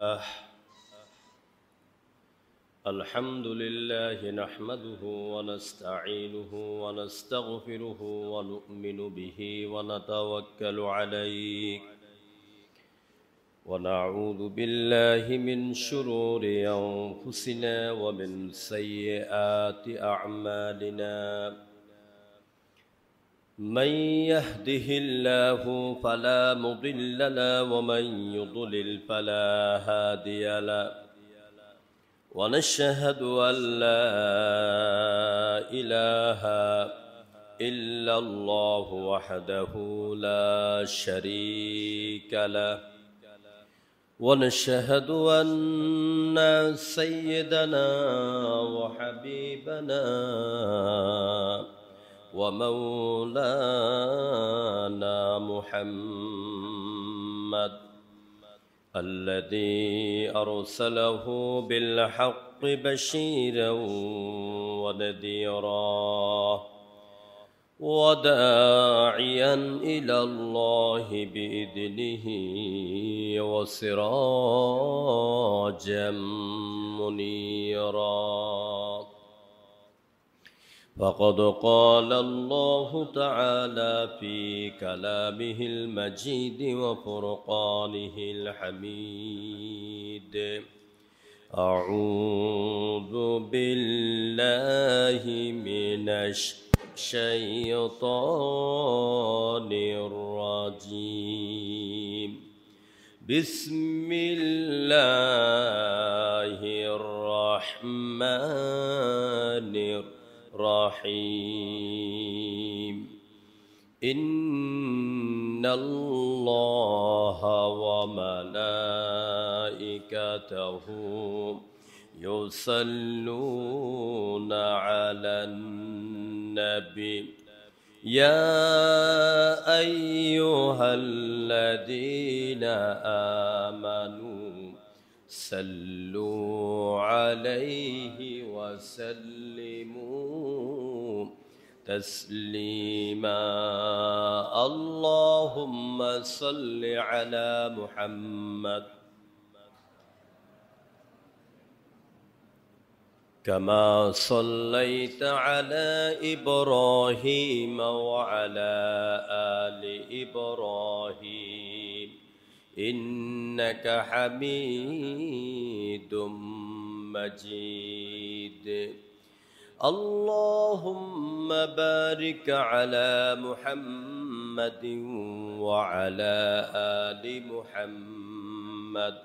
آه الحمد لله نحمده ونستعينه ونستغفره ونؤمن به ونتوكل عليه ونعوذ بالله من شرور أنفسنا ومن سيئات أعمالنا من يهده الله فلا مضل له ومن يضلل فلا هادي له ونشهد أن لا إله إلا الله وحده لا شريك له ونشهد أن سيدنا وحبيبنا ومولانا محمد الذي أرسله بالحق بشيرا ونذيرا وداعيا إلى الله بإذنه وسراجا منيرا فقد قال الله تعالى في كلامه المجيد وفرقانه الحميد أعوذ بالله من الشيطان الرجيم بسم الله الرحمن الرحيم إن الله وملائكته يصلون على النبي يا أيها الذين آمنوا صلوا عليه وسلموا تسليما اللهم صل على محمد كما صليت على إبراهيم وعلى آل إبراهيم إنك حميد مجيد اللهم بارك على محمد وعلى آل محمد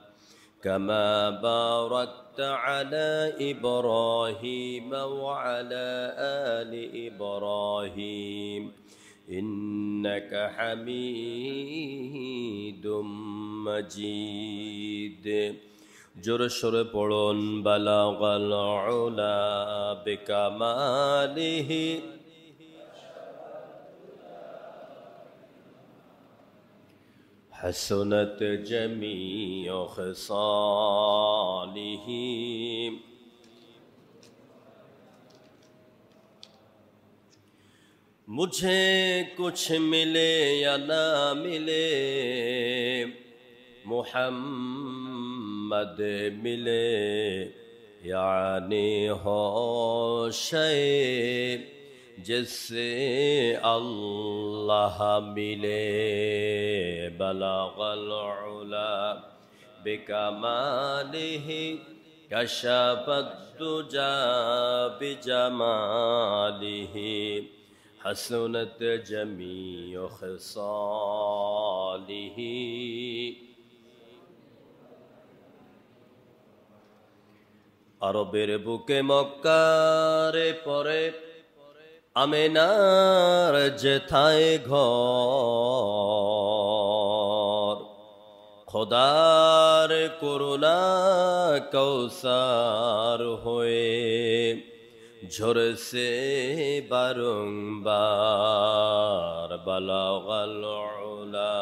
كما باركت على إبراهيم وعلى آل إبراهيم إنك حميد مجيد جرشر پڑھن بلغ العلا بکماله حسنت جميع خصاله مجھے کچھ ملے یا نہ ملے محمد ملے یعنی ہو شے جس سے اللہ ملے بلغ العلا بکمالہ کشف الدجى بجمالہ حسنت جميع خصاله আরবের বুকে মক্কার পরে আমেনার যেথায় ঘর খোদার করুণা কৌসার হয়ে ঝরছে বারংবার বালাগাল উলা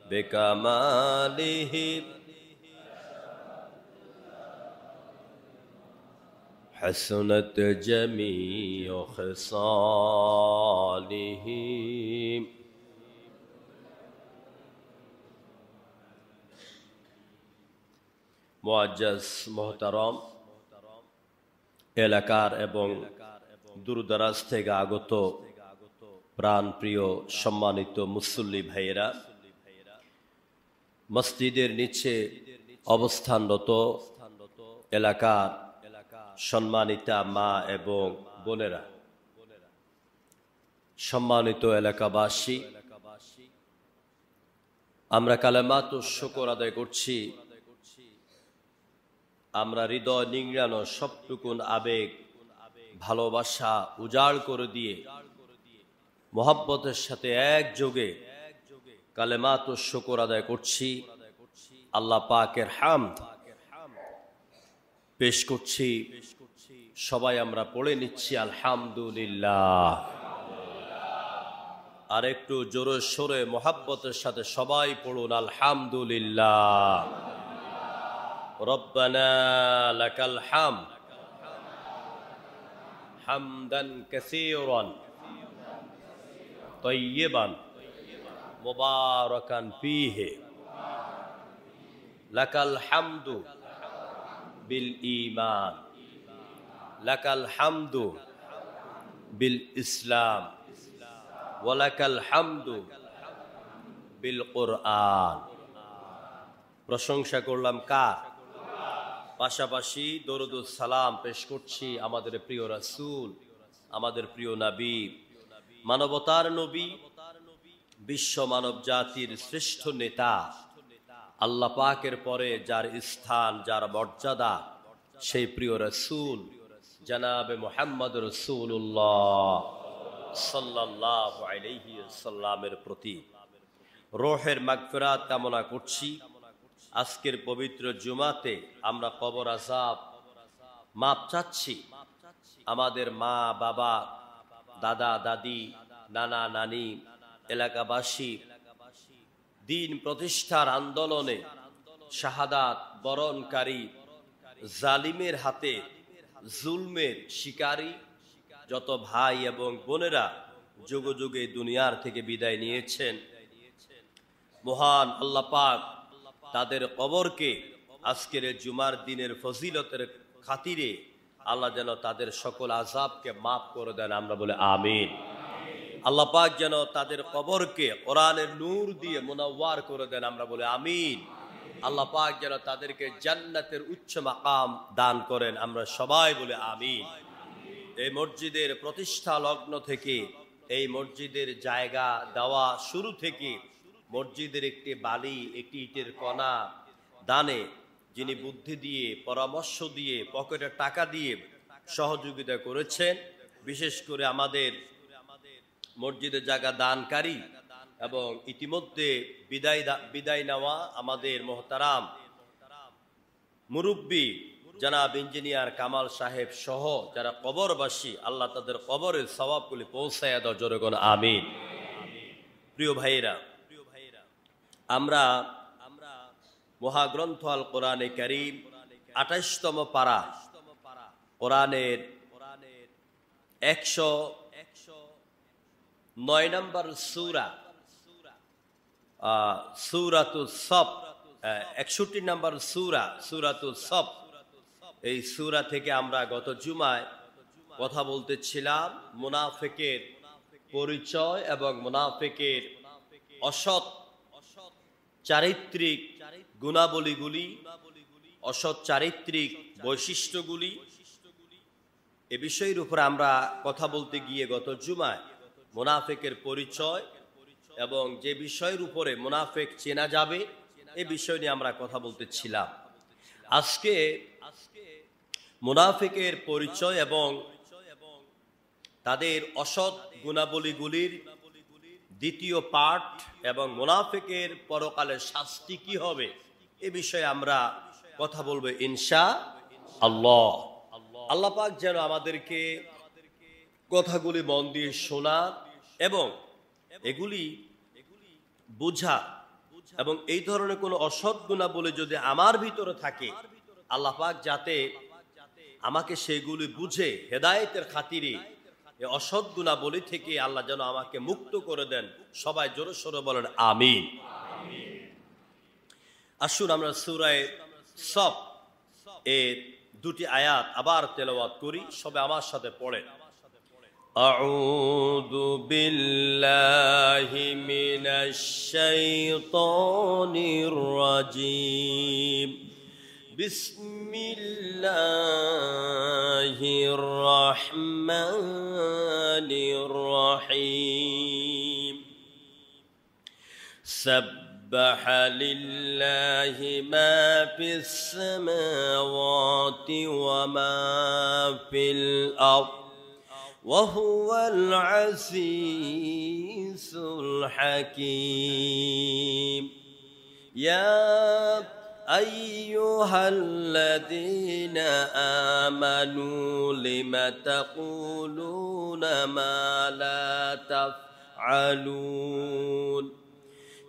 বিকামালিহি حسنت جميع خصاله মুআজ্জাজ মোহতারম, এলাকার এবং দূরদরাজ থেকে আগত প্রাণপ্রিয় সম্মানিত মুসল্লি ভাইয়েরা, মসজিদের নিচে অবস্থানরত এলাকার সম্মানিতা মা এবং বোনেরা, সম্মানিত এলাকাবাসী, আমরা কালেমাতুশ শুকর আদায় করছি। আমরা হৃদয় নিংড়ানো সবটুকুন আবেগ ভালোবাসা উজাড় করে দিয়ে মোহাব্বতের সাথে একযোগে কালেমাতুশ শুকর আদায় করছি। আল্লাহ পাকের হামদ পেশ করছি। সবাই আমরা পড়ে নিচ্ছি আলহামদুলিল্লাহ। আর একটু জোরে সোরে মোহাব্বতের সাথে সবাই পড়ুন আলহামদুলিল্লাহ। রব্বানা লাকাল হামদ হামদান কাসীরান তাইয়্যিবান মুবারাকান ফীহি লাকাল হামদু বিল ঈমান লাকাল হামদু বিল ইসলাম ওয়া লাকাল হামদু বিল কুরআন। প্রশংসা করলাম কার? পাশাপাশি দরুদ সালাম পেশ করছি আমাদের প্রিয় রাসূল, আমাদের প্রিয় নবী, মানবতার নবী, বিশ্ব মানব জাতির শ্রেষ্ঠ নেতা, আল্লাহ পাকের পরে যার স্থান, যার মর্যাদা, সেই প্রিয় রাসূল জনাবে মুহাম্মদ রাসূলুল্লাহ সাল্লাল্লাহু আলাইহি ওয়াসাল্লামের প্রতি রূহের মাগফিরাত কামনা করছি। আজকের পবিত্র জুমাতে আমরা কবর আযাব মাপ চাচ্ছি। আমাদের মা বাবা, দাদা দাদি, নানা নানি, এলাকাবাসী দিন প্রতিষ্ঠার আন্দোলনে শাহাদাত বরণকারী, জালিমের হাতে জুলমের শিকারী যত ভাই এবং বোনেরা যুগে যুগে দুনিয়ার থেকে বিদায় নিয়েছেন, মহান আল্লাহ পাক তাদের কবরকে আজকের জুমার দিনের ফজিলতের খাতিরে আল্লাহ যেন তাদের সকল আযাবকে মাফ করে দেন, আমরা বলে আমিন। আল্লাহ পাক যেন তাদের কবরকে কোরআনের নূর দিয়ে মুনাওয়ার করে দেন, আমরা বলে আমিন। আল্লাহ পাক যেন তাদেরকে জান্নাতের উচ্চ মাকাম দান করেন, আমরা সবাই বলে আমিন। এই মসজিদের প্রতিষ্ঠা লগ্ন থেকে, এই মসজিদের জায়গা দেওয়া শুরু থেকে, মসজিদের একটি বালি, একটি ইটের কণা দানে যিনি বুদ্ধি দিয়ে, পরামর্শ দিয়ে, পকেটে টাকা দিয়ে সহযোগিতা করেছেন, বিশেষ করে আমাদের মসজিদের জায়গা দানকারী এবং ইতিমধ্যে বিদায় নেওয়া আমাদের মোহতারাম মুরব্বী জনাব ইঞ্জিনিয়ার কামাল সাহেব সহ যারা কবরবাসী, আল্লাহ তাদের কবরের সওয়াবগুলি পৌঁছায়া দাও, জোরে বলুন আমিন। প্রিয় ভাইয়েরা, আমরা মহাগ্রন্থ আল কোরআনে কারীম ২৮তম পারা, কোরআনের ১০৯ নম্বর সূরা, সূরাতুস সফ, ৬১ নম্বর সূরা, সূরাতুস সফ, এই সূরা থেকে আমরা গত জুমায় কথা বলতেছিলাম মুনাফিকের পরিচয় এবং মুনাফিকের অসৎ চারিত্রিক গুণাবলীগুলি, অসৎ চারিত্রিক বৈশিষ্ট্যগুলি, এ বিষয়ের উপর আমরা কথা বলতে গিয়ে গত জুমায় মুনাফিকের পরিচয় এবং যে বিষয়ের উপরে মুনাফিক চেনা যাবে এ বিষয় নিয়ে আমরা কথা বলতেছিলাম। আজকে মুনাফিকের পরিচয় এবং তাদের অসৎ গুণাবলীগুলির দ্বিতীয় পাঠ এবং মুনাফিকের পরকালের শাস্তি কি হবে এ বিষয়ে আমরা কথা বলবো ইনশাআল্লাহ। আল্লাহ পাক যেন আমাদেরকে কথাগুলি মন দিয়ে শোনা এবং এগুলি বুঝা এবং এই ধরনের কোনো অসৎ গুণাবলী যদি আমার ভিতরে থাকে, আল্লাহ পাক যাতে আমাকে সেগুলি বুঝে হেদায়েতের খাতিরে এই অসৎ গুণাবলী থেকে আল্লাহ যেন আমাকে মুক্ত করে দেন। সবাই জোরে সোরে বলেন আমিন। আসুন আমরা সূরা সফ এর দুটি আয়াত আবার তেলাওয়াত করি, সবে আমার সাথে পড়েন। আউযু বিল্লাহি মিনাশ শাইতানির রাজীম। বিসমিল্লাহির রহমানির রহিম। سبح لله ما في السماوات وما في الأرض وهو العزيز الحكيم. يا أيها الذين آمنوا لم تقولون ما لا تفعلون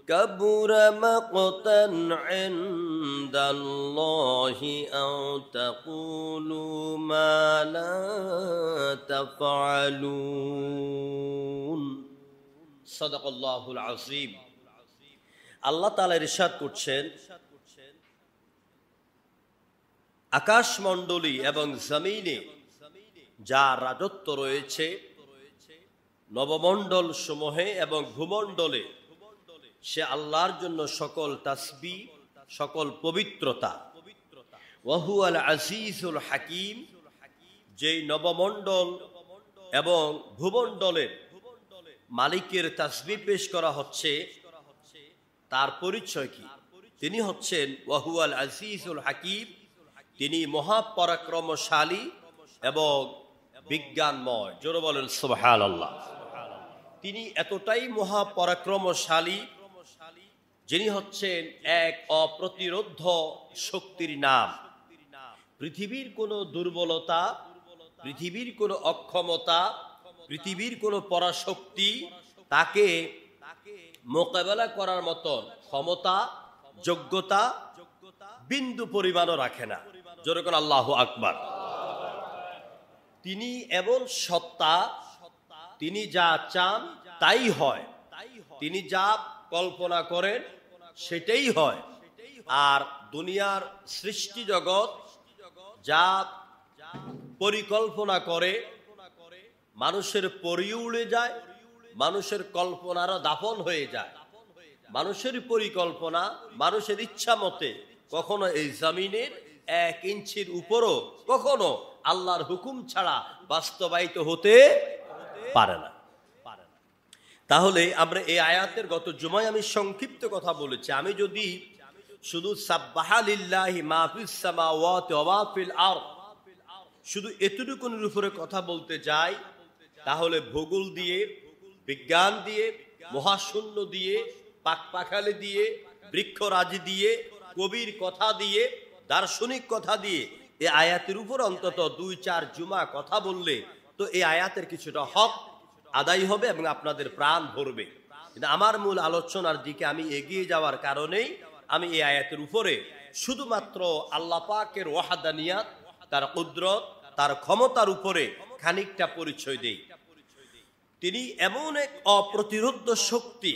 كبر مقتا عند الله أن تقولوا ما لا تفعلون صدق الله العظيم. আল্লাহ তাআলা ইরশাদ করছেন, আকাশমণ্ডলী এবং জমিনে যা রাজত্ব রয়েছে, নবমণ্ডল সমূহে এবং ভূমণ্ডলে, সে আল্লাহর জন্য সকল তাসবিহ, সকল পবিত্রতা। ওয়াহুয়াল আজিজুল হাকিম, যেই নবমণ্ডল এবং ভূমণ্ডলের মালিকের তাসবিহ পেশ করা হচ্ছে, তার পরিচয় কি? তিনি হচ্ছেন ওয়াহুয়াল আজিজুল হাকিম, তিনি মহাপরাক্রমশালী এবং বিজ্ঞানময়। জোরে বলেন সুবহানাল্লাহ। তিনি এতটাই মহাপরাক্রমশালী, যিনি হচ্ছেন এক অপ্রতিরোধ্য শক্তির নাম। পৃথিবীর কোনো দুর্বলতা, পৃথিবীর কোনো অক্ষমতা, পৃথিবীর কোনো পরাশক্তি তাকে মোকাবেলা করার মতন ক্ষমতা, যোগ্যতা বিন্দু পরিমাণও রাখে না। যেরকম আল্লাহু আকবার। তিনি এমন সত্তা, তিনি যা চান তাই হয়, তিনি যা কল্পনা করেন সেটাই হয়। আর দুনিয়ার সৃষ্টি জগৎ যা পরিকল্পনা করে, মানুষের পরিও উড়ে যায়, মানুষের কল্পনারও দাফন হয়ে যায়। মানুষের পরিকল্পনা, মানুষের ইচ্ছা মতে কখনো এই জমিনের 1 ইঞ্চির উপরও কখনো আল্লাহর হুকুম ছাড়া বাস্তবায়িত হতে পারে না। তাহলে আমরা এই আয়াতের গত জুমায় আমি সংক্ষিপ্ত কথা বলেছি। আমি যদি শুধু সাব্বাহা লিল্লাহি মা ফিস সামাওয়াতি ওয়া মা ফিল আরদ শুধু এতটুকুর উপরে কথা বলতে যাই, তাহলে ভূগোল দিয়ে, বিজ্ঞান দিয়ে, মহাশূন্য দিয়ে, পাখপাখালি দিয়ে, বৃক্ষরাজি দিয়ে, কবির কথা দিয়ে, দার্শনিক কথা দিয়ে এই আয়াতের উপর অন্তত 2-4 জুমা কথা বললে তো এই আয়াতের কিছুটা হক আদায় হবে এবং আপনাদের প্রাণ ভরবে। কিন্তু আমার মূল আলোচনার দিকে আমি এগিয়ে যাওয়ার কারণেই আমি এই আয়াতের উপরে শুধুমাত্র আল্লাহ পাকের ওয়াহদানিয়াত, তার কুদরত, তার ক্ষমতার উপরে খানিকটা পরিচয় দেই। তিনি এমন এক অপ্রতিরোধ্য শক্তি,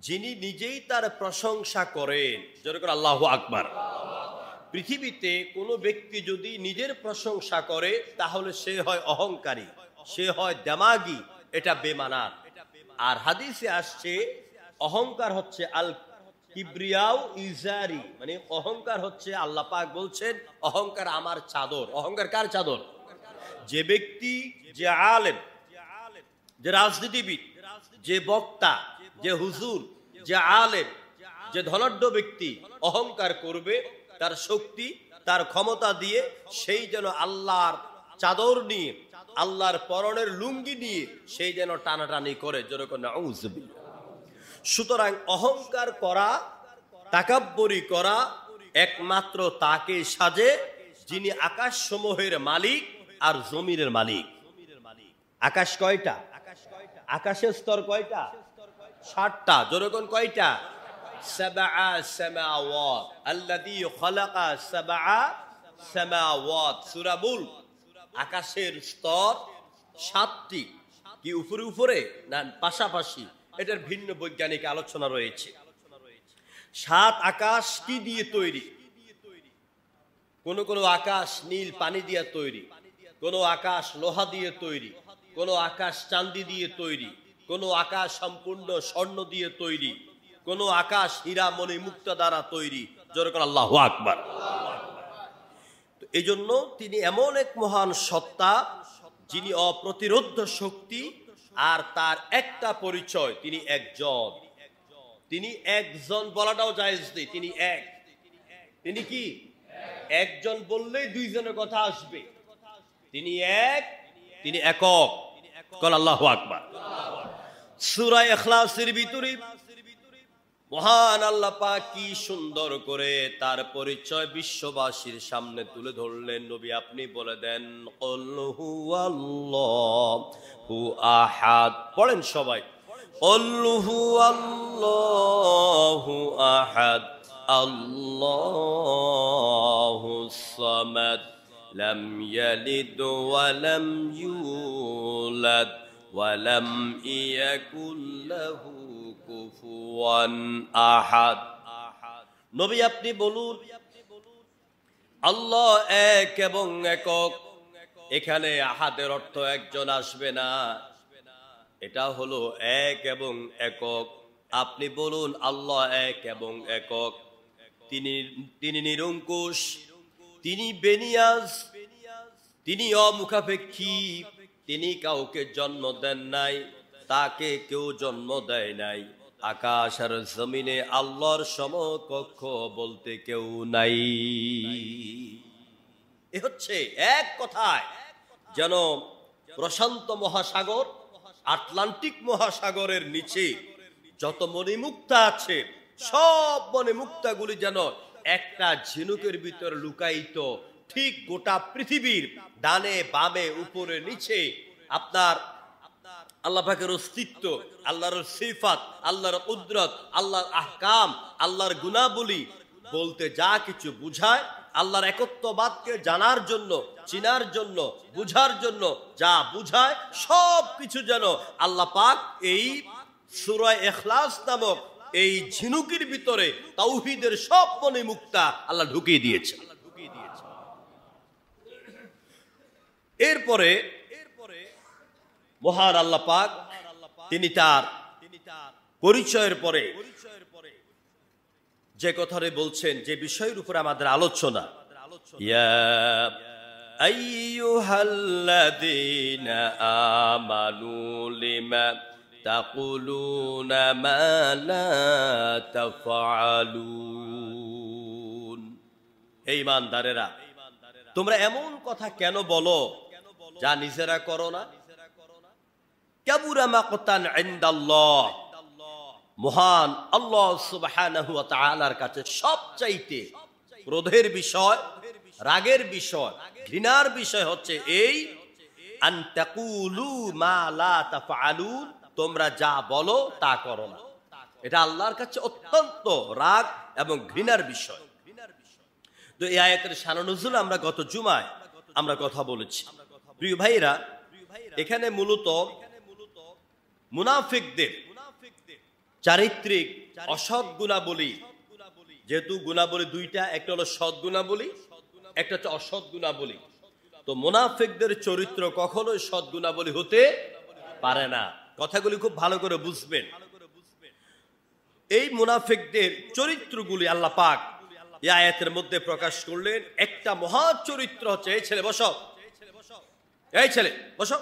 যিনি নিজেই তার প্রশংসা করেন। যেরকম আল্লাহু আকবার। পৃথিবীতে কোনো ব্যক্তি যদি নিজের প্রশংসা করে তাহলে সে হয় অহংকারী, সে হয় দেমাগী, এটা বেমানান। আর হাদিসে আসছে অহংকার হচ্ছে আল কিবরিয়াউ ইজারি, মানে অহংকার হচ্ছে, আল্লাহ পাক বলছেন অহংকার আমার চাদর। অহংকার কার চাদর? যে ব্যক্তি, যে আলেম, যে রাজনীতিবিদ, যে বক্তা, যে হুজুর, যে আলেম, যে ধনাঢ্য ব্যক্তি অহংকার করবে তার শক্তি, তার ক্ষমতা দিয়ে, সেই যেন আল্লাহর চাদর নিয়ে, আল্লাহর পরনের লুঙ্গি নিয়ে সেই যেন টানাটানি করে। যেরকম নাউযুবিল্লাহ। সুতরাং অহংকার করা, তাকাব্বুরি করা একমাত্র তাকে সাজে যিনি আকাশ সমূহের মালিক আর জমিনের মালিক। আকাশ কয়টা? আকাশের স্তর কয়টা? 7টা। যেরকম কয়টা? সাবআ সামাওয়াত, আল্লাযী খালাকা সাবআ সামাওয়াত। সূরা মুলক। আকাশের স্তর 7টি। কি উপরে উপরে না পাশাপাশি? এটার ভিন্ন বৈজ্ঞানিক আলোচনা রয়েছে। 7 আকাশ কি দিয়ে তৈরি? কোনো আকাশ নীল পানি দিয়ে তৈরি, কোনো আকাশ লোহা দিয়ে তৈরি, কোনো আকাশ চাঁদি দিয়ে তৈরি, কোনো আকাশ সম্পূর্ণ স্বর্ণ দিয়ে তৈরি, কোনো আকাশ হীরা মণি মুক্তা দ্বারা তৈরি। যেরকম আল্লাহু আকবার। এই জন্য তিনি এমন এক মহান সত্তা যিনি অপ্রতিরোধ্য শক্তি, আর তার একটা পরিচয়, তিনি একজন। তিনি একজন বলাটাও জায়েজ নেই, তিনি এক। তিনি কি একজন বললেই দুইজনের কথা আসবে। তিনি এক, তিনি একক। কল আল্লাহু আকবার। সূরা ইখলাসের ভিতরে মহান আল্লাহ পাক কি সুন্দর করে তার পরিচয় বিশ্ববাসীর সামনে তুলে ধরলেন। নবী আপনি বলে দেন, কুল হুয়াল্লাহু আহাদ। পড়েন সবাই, কুল হুয়াল্লাহু আহাদ আল্লাহুস সামাদ লাম ইয়ালিদ ওয়া লাম ইউলাদ ওয়া লাম ইয়াকুল লাহু কুফুয়ান আহাদ। নবী আপনি বলুন, আল্লাহ এক এবং একক। এখানে আহাদের অর্থ একজন আসবে না, এটা হলো এক এবং একক। আপনি বলুন আল্লাহ এক এবং একক। তিনি নিরঙ্কুশ, তিনি বেনিয়াজ, তিনি অমুখাপেক্ষী, তিনি কাউকে জন্ম দেন নাই, তাকে কেউ জন্ম দেয় নাই। আকাশ আর জমিনে আল্লাহর সমকক্ষ বলতে কেউ নাই। এ হচ্ছে এক কথায় যেন প্রশান্ত মহাসাগর, আটলান্টিক মহাসাগরের নিচে যত মণিমুক্তা আছে, সব মণিমুক্তাগুলি যেন একটা ঝিনুকের ভিতর লুকায়িত। ঠিক গোটা পৃথিবীর ডানে বামে উপরে নিচে আপনার আল্লাহ পাকের অস্তিত্ব, আল্লাহর সিফাত, আল্লাহর কুদরত, আল্লাহর আহকাম, আল্লাহর গুণাবলী বলতে যা কিছু বুঝায়, আল্লাহর একত্ববাদকে জানার জন্য, চিনার জন্য, বুঝার জন্য যা বুঝায়, সব কিছু যেন আল্লাহ পাক এই সূরা ইখলাস নামক এই ঝিনুকের ভিতরে তাওহীদের সব মণিমুক্তা আল্লাহ ঢুকিয়ে দিয়েছে। এরপরে মহান আল্লাহ পাক তিনি তার পরিচয়ের পরে যে কথাটা বলছেন, যে বিষয়ের উপরে আমাদের আলোচনা, ইয়া আইয়ুহাল্লাযীনা আমানু লিমা তাকুলুনা মা লা তাফআলুন। হে ঈমানদারেরা, তোমরা এমন কথা কেন বলো যা নিজেরা করো না? কাবুরা মাকতান ইনদাল্লাহ, মহান আল্লাহ সুবহানাহু ওয়া তাআলার কাছে সবচাইতে ক্রোধের বিষয়, রাগের বিষয়, ঘৃণার বিষয় হচ্ছে এই আন তাকুলু মা লা তাফআলুন, তোমরা যা বলো তা করো না। এটা আল্লাহর কাছে অত্যন্ত রাগ এবং ঘৃণার বিষয়। তো এই আয়াতের শানুনুজুল আমরা গত জুমায় আমরা কথা বলেছি। প্রিয় ভাইরা, এখানে মূলত মুনাফিকদের চারিত্রিক অসৎ গুণাবলী, যেহেতু গুণাবলী দুইটা, একটা হলো সৎ গুণাবলী, একটা হচ্ছে অসৎ গুণাবলী। তো মুনাফিকদের চরিত্র কখনোই সৎ গুণাবলী হতে পারে না। কথাগুলি খুব ভালো করে বুঝবেন। এই মুনাফিকদের চরিত্রগুলি আল্লাহ পাক এই আয়াতের মধ্যে প্রকাশ করলেন। একটা মহা চরিত্র হচ্ছে, এই ছেলে বসো, এই ছেলে বসো।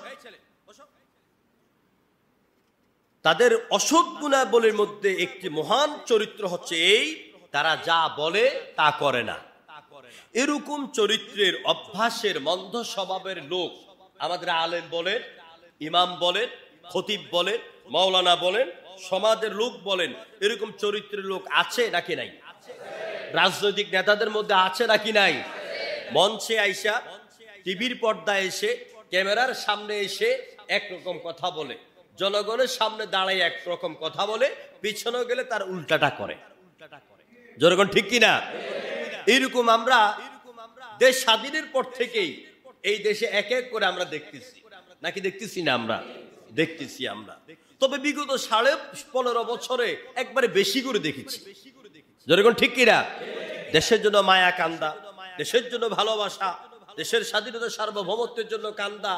তাদের অসৎ গুণাবলীর মধ্যে একটি মহান চরিত্র হচ্ছে এই, তারা যা বলে তা করে না। এরকম চরিত্রের অভ্যাসের মন্দ স্বভাবের লোক আমাদের আলেম বলেন, ইমাম বলেন, খতিব বলেন, মাওলানা বলেন, সমাজের লোক বলেন, এরকম চরিত্রের লোক আছে নাকি নাই? রাজনৈতিক নেতাদের মধ্যে আছে নাকি নাই? মঞ্চে আইসা, টিভির পর্দায় এসে, ক্যামেরার সামনে এসে একরকম কথা বলে, জনগণের সামনে দাঁড়ায় একরকম কথা বলে, পিছনে গেলে তার উল্টাটা করে। জনগণ ঠিক কিনা? এইরকম আমরা দেশ স্বাধীনের পর থেকেই এই দেশে এক এক করে আমরা দেখতেছি, নাকি দেখতেছি না? আমরা দেখতেছি। আমরা তবে বিগত 15.5 বছরে একবারে বেশি করে দেখেছি। জনগণ ঠিক কিনা? দেশের জন্য মায়া কান্দা, দেশের জন্য ভালোবাসা, দেশের স্বাধীনতা সার্বভৌমত্বের জন্য কান্দা,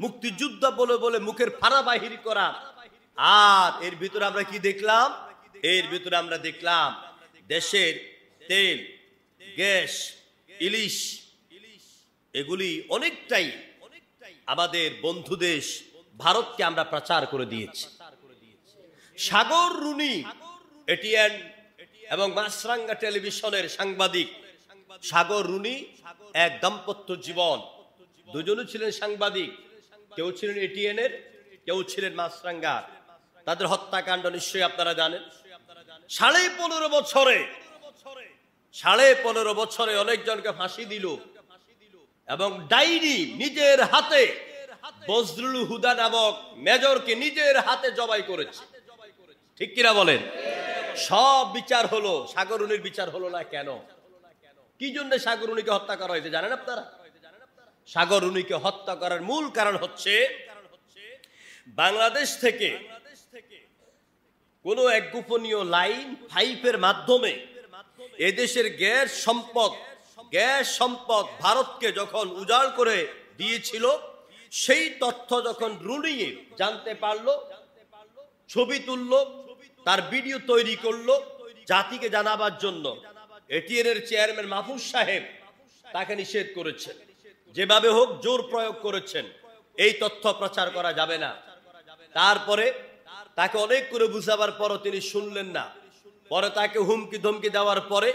মুক্তিযুদ্ধ বলে বলে মুখের ফাড়া বাহির করা। আর এর ভিতরে আমরা কি দেখলাম? এর ভিতরে আমরা দেখলাম দেশের তেল, গ্যাস, ইলিশ এগুলি অনেকটাই আমাদের বন্ধু দেশ ভারতকে আমরা প্রচার করে দিয়েছি। সাগর রুনি এটিএন এবং মাছরাঙ্গা টেলিভিশনের সাংবাদিক সাগর রুনি এক দাম্পত্য জীবন, দুজনই ছিলেন সাংবাদিক, কেউ ছিলেন এটিএন এর, কেউ ছিলেন মাছরাঙ্গার। তাদের হত্যাকাণ্ড নিশ্চয়ই আপনারা জানেন। 15.5 বছরে অনেকজনকে ফাঁসি দিল এবং ডাইনি নিজের হাতে বজরুল হুদা নামক মেজরকে নিজের হাতে জবাই করেছে। ঠিক কিনা বলেন? সব বিচার হলো, সাগরুনির বিচার হলো না কেন? কি জন্য সাগরুনিকে হত্যা করা হয়েছে জানেন আপনারা? সাগরুনিকে হত্যা করার মূল কারণ হচ্ছে বাংলাদেশ থেকে কোন এক গোপনীয় লাইন পাইপের মাধ্যমে এদেশের গ্যাস সম্পদ ভারতকে যখন উজাড় করে দিয়েছিল, সেই তথ্য যখন রুনি জানতে পারলো, ছবি তুললো, তার ভিডিও তৈরি করলো জাতিকে জানাবার জন্য, এটিএন এর চেয়ারম্যান মাহফুজ সাহেব তাকে নিষেধ করেছেন, যেভাবে হোক জোর প্রয়োগ করেছেন, এই তথ্য প্রচার করা যাবে না। তারপরে তাকে অনেক করে বুঝাবার পরও তিনি শুনলেন না। পরে তাকে হুমকি ধমকি দেওয়ার পরে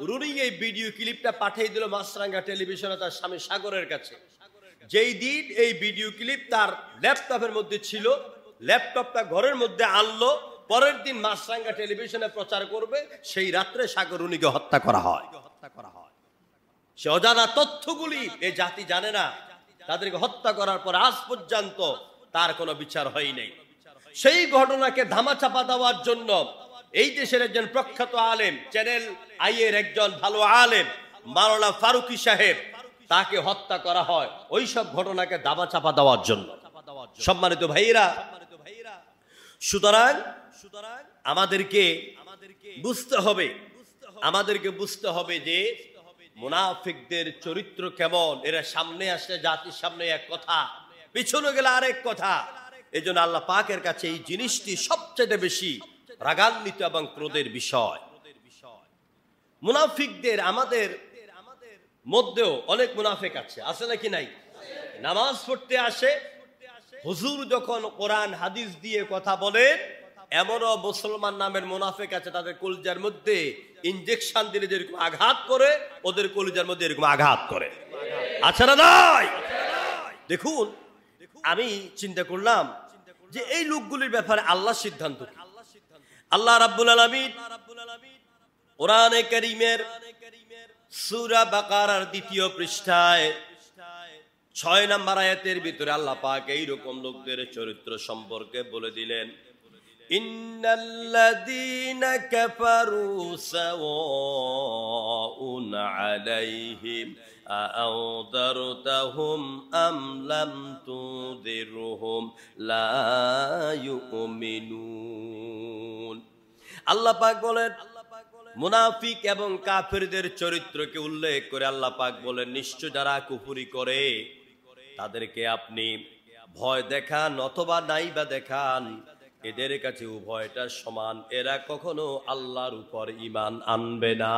রুনি এই ভিডিও ক্লিপটা পাঠিয়ে দিল মাছরাঙ্গা টেলিভিশনে তার স্বামী সাগরের কাছে। যেই দিন এই ভিডিও ক্লিপ তার ল্যাপটপের মধ্যে ছিল, ল্যাপটপটা ঘরের মধ্যে আনলো, পরের দিন মাছরাঙ্গা টেলিভিশনে প্রচার করবে, সেই রাত্রে সাগর রুনিকে হত্যা করা হয়। সে অজানা তথ্যগুলি এই জাতি জানে না। তাদেরকে হত্যা করার পর আজ পর্যন্ত তার কোনো বিচার হয় নাই। সেই ঘটনাকে ধামাচাপা দেওয়ার জন্য এই দেশের একজন প্রখ্যাত আলেম, চ্যানেল আই এর একজন ভালো আলেম মাওলানা ফারুকী সাহেব, তাকে হত্যা করা হয় ওই সব ঘটনাকে ধামাচাপা দেওয়ার জন্য। সম্মানিত ভাইয়েরা, সুতরাং আমাদেরকে বুঝতে হবে যে মুনাফিকদের চরিত্র কেমন। এরা সামনে আসলে জাতির সামনে এক কথা, পিছনে গেলে আরেক কথা। এই জন্য আল্লাহ পাকের কাছে এই জিনিসটি সবচেয়ে বেশি রাগান্বিত এবং ক্রোধের বিষয়। মুনাফিকদের আমাদের মধ্যেও অনেক মুনাফিক আছে নাকি নাই? নামাজ পড়তে আসে, হুজুর যখন কোরআন হাদিস দিয়ে কথা বলেন, এমনও মুসলমান নামের মুনাফিক আছে, তাদের কলিজার মধ্যে ইনজেকশন দিলে যেরকম আঘাত করে, ওদের কলিজার মধ্যে এরকম আঘাত করে। আছে না নাই? দেখুন, আমি চিন্তা করলাম যে এই লোকগুলির ব্যাপারে আল্লাহ সিদ্ধান্ত কি? আল্লাহ রাব্বুল আলামিন কোরআনে কারীমের সূরা বাকারার 2য় পৃষ্ঠায় 6 নম্বর আয়াতের ভিতরে আল্লাহ পাক এই রকম লোকদের চরিত্র সম্পর্কে বলে দিলেন, ইন্নাল্লাযীনা কাফারু সাওয়াউন আলাইহিম আ'আউদারতাহুম আম লাম তুযিরহুম লা ইউমিনুন। আল্লাহ পাক বলেন, মুনাফিক এবং কাফেরদের চরিত্রকে উল্লেখ করে আল্লাহ পাক বলেন, নিশ্চয় যারা কুফরি করে তাদেরকে আপনি ভয় দেখান অথবা নাই বা দেখান, এদের কাছে উভয়টা সমান, এরা কখনো আল্লাহর উপর ঈমান আনবে না।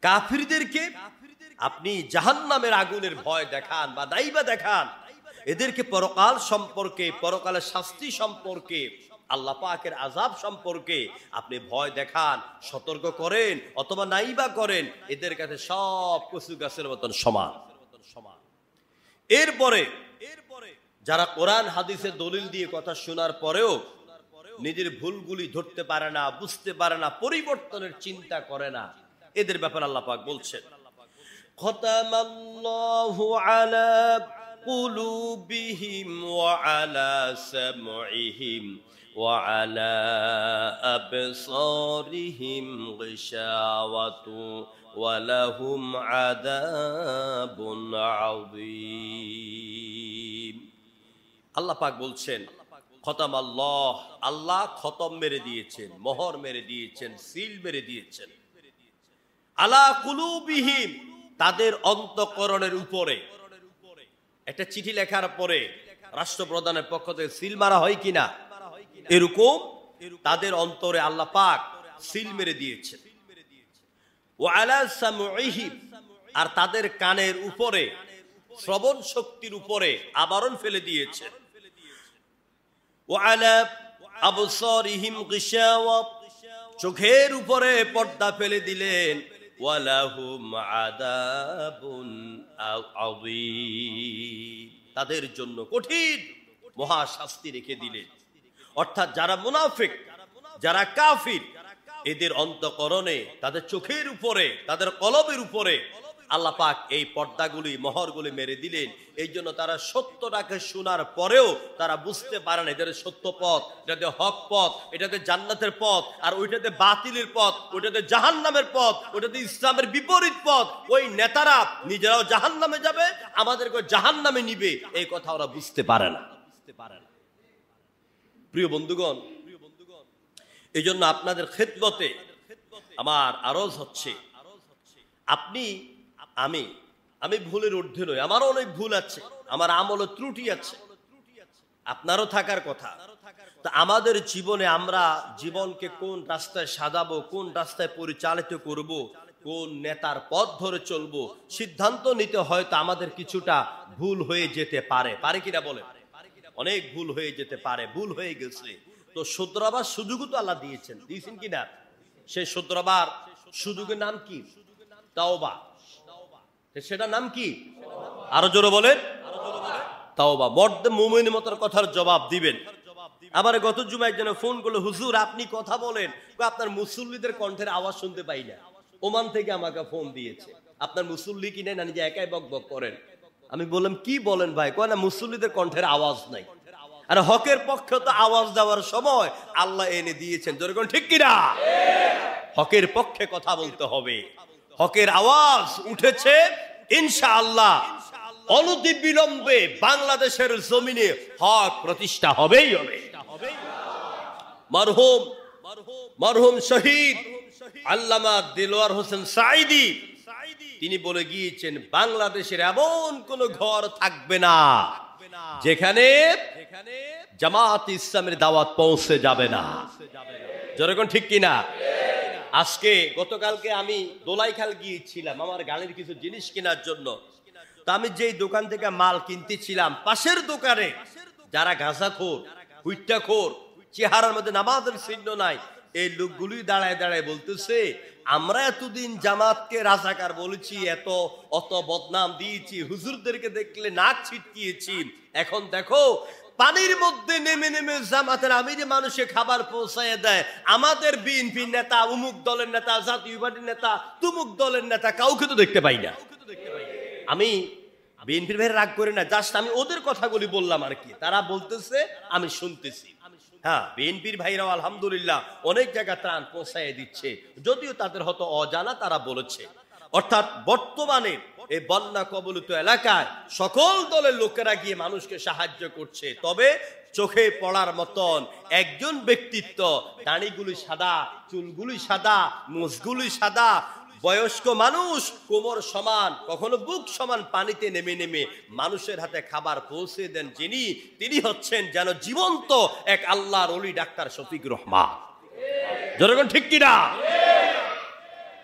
কাফিরদেরকে আপনি জাহান্নামের আগুনের ভয় দেখান বা নাই বা দেখান, এদেরকে পরকাল সম্পর্কে, পরকালের শাস্তি সম্পর্কে, আল্লাহ পাকের আযাব সম্পর্কে আপনি ভয় দেখান, সতর্ক করেন অথবা নাইবা করেন, এদের কাছে সব কচু গাছের মতন সমান। এরপরে যারা কোরআন হাদিসের দলিল দিয়ে কথা শোনার পরেও নিজের ভুলগুলি ধরতে পারে না, বুঝতে পারে না, পরিবর্তনের চিন্তা করে না, এদের ব্যাপারে আল্লাহ পাক বলছেন, খতামাল্লাহু আলা কুলুবিহিম ওয়া আলা সামঈহিম وعلى أبصارهم غشاوة ولهم عذاب عظيم। আল্লাহ পাক বলছেন, খতাম আল্লাহ, আল্লাহ খতম মেরে দিয়েছেন, মোহর মেরে দিয়েছেন, সিল মেরে দিয়েছেন আলা কুলুবিহিম, তাদের অন্তঃকরণের উপরে। একটা চিঠি লেখার পরে রাষ্ট্রপ্রধানের পক্ষ থেকে সিল মারা হয় কিনা, এরকম তাদের অন্তরে আল্লাহ পাক সিল মেরে দিয়েছেন। ওয়া আলা সামউহিম, আর তাদের কানের উপরে, শ্রবণ শক্তির উপরে আবরণ ফেলে দিয়েছেন। ওয়া আলা আবসারিহিম গিশাওয়া, চোখের উপরে পর্দা ফেলে দিলেন। ওয়ালাহুম আযাবুন আযীম, তাদের জন্য কঠিন মহা শাস্তি রেখে দিলেন। অর্থাৎ যারা মুনাফিক, যারা কাফির, এদের অন্তঃকরণে, তাদের চোখের উপরে, তাদের কলবের উপরে আল্লাহ পাক এই পর্দাগুলি, মোহরগুলি মেরে দিলেন। এই জন্য তারা সত্যটাকে শোনার পরেও তারা বুঝতে পারে না এটাতে সত্য পথ, এটাতে হক পথ, এটাতে জান্নাতের পথ, আর ওইটাতে বাতিলের পথ, ওইটাতে জাহান্নামের পথ, ওইটাতে ইসলামের বিপরীত পথ। ওই নেতারা নিজেরাও জাহান্নামে যাবে, আমাদেরকে জাহান্নামে নিবে, এই কথা ওরা বুঝতে পারে না। প্রিয় বন্ধুগণ, এই জন্য আপনাদের খেদমতে আমার আরজ হচ্ছে, আপনি আমি ভুলের ঊর্ধ্বে নই, আমারও অনেক ভুল আছে, আমার আমল ত্রুটি আছে, আপনারও থাকার কথা। তা আমাদের জীবনে আমরা জীবনকে কোন রাস্তায় সাজাবো, কোন রাস্তায় পরিচালিত করব, কোন নেতার পথ ধরে চলবো, সিদ্ধান্ত নিতে হয়তো আমাদের কিছুটা ভুল হয়ে যেতে পারে, কিনা বলে, অনেক ভুল হয়ে যেতে পারে, ভুল হয়ে গেছে। তো শুধরাবার সুযোগও তো আল্লাহ দিয়েছেন কিনা? সেই শুধরাবার সুযোগের নাম কি? তাওবা। সেটা নাম কি? আরো জোরে বলেন, তাওবা। মর্দে মুমিনের মতো কথার জবাব দিবেন। আবার গত জুমায় একজন ফোন করলো, হুজুর আপনি কথা বলেন, আপনার মুসল্লিদের কণ্ঠের আওয়াজ শুনতে পাই না। ওমান থেকে আমাকে ফোন দিয়েছে, আপনার মুসল্লি কিনে না নিজে একাই বক বক করেন। আমি বললাম কি বলেন ভাই? কয় না, মুসল্লিদের কণ্ঠের আওয়াজ নাই। আর হকের পক্ষে তো আওয়াজ দেওয়ার সময় আল্লাহ এনে দিয়েছেন, যেরকম ঠিক কিনা? হকের পক্ষে কথা বলতে হবে। হকের আওয়াজ উঠেছে, ইনশাআল্লাহ অনতি বিলম্বে বাংলাদেশের জমিনে হক প্রতিষ্ঠা হবেই হবে। মরহুম শহীদ আল্লামা দেলোয়ার হোসেন সাঈদী তিনি বলে গিয়েছেন, বাংলাদেশের এমন কোন ঘর থাকবে না যেখানে জামাত ইসলামের দাওয়াত পৌঁছে যাবে না। যেরকম ঠিক কিনা? আজকে গতকালকে আমি দোলাইখাল গিয়েছিলাম আমার গাড়ির কিছু জিনিস কেনার জন্য। তা আমি যেই দোকান থেকে মাল কিনতেছিলাম, পাশের দোকানে যারা গাঁজাখোর, হুইট্টাখোর, চেহারার মধ্যে নামাজের চিহ্ন নাই, এই লোকগুলি দাঁড়ায় দাঁড়ায় বলতেছে, আমরা এতদিন জামাতকে রাজাকার বলেছি, অত বদনাম দিয়েছি, হুজুরদেরকে দেখলে নাক ছিটকিয়েছি, এখন দেখো পানির মধ্যে নেমে নেমে জামাতের আমিরে মানুষে খাবার পৌঁছায় দেয়, আমাদের বিএনপি নেতা, উমুক দলের নেতা, জাতীয় পার্টির নেতা, তুমুক দলের নেতা, কাউকে তো দেখতে পাই না। আমি বিএনপির ভাই রাগ করে না, জাস্ট আমি ওদের কথাগুলি বললাম আর কি। তারা বলতেছে, আমি শুনতেছি। হ্যাঁ, বিএনপির ভাইরাও আলহামদুলিল্লাহ অনেক জায়গায় ত্রাণ পৌঁছায় দিচ্ছে, যদিও তাদের হয়তো অজানা তারা বলেছে। অর্থাৎ বর্তমানে এই বন্যা কবলিত এলাকায় সকল দলের লোকেরা গিয়ে মানুষকে সাহায্য করছে। তবে চোখে পড়ার মতন একজন ব্যক্তিত্ব, দাড়িগুলি সাদা, চুলগুলি সাদা, মুছগুলি সাদা, বয়স্ক মানুষ, কোমর সমান, কখনো বুক সমান পানিতে নেমে নেমে মানুষের হাতে খাবার পৌঁছে দেন যিনি, তিনি হচ্ছেন যেন জীবন্ত এক আল্লাহর ওলি, ডাক্তার শফিক রহমান। যেরকম ঠিক কিনা?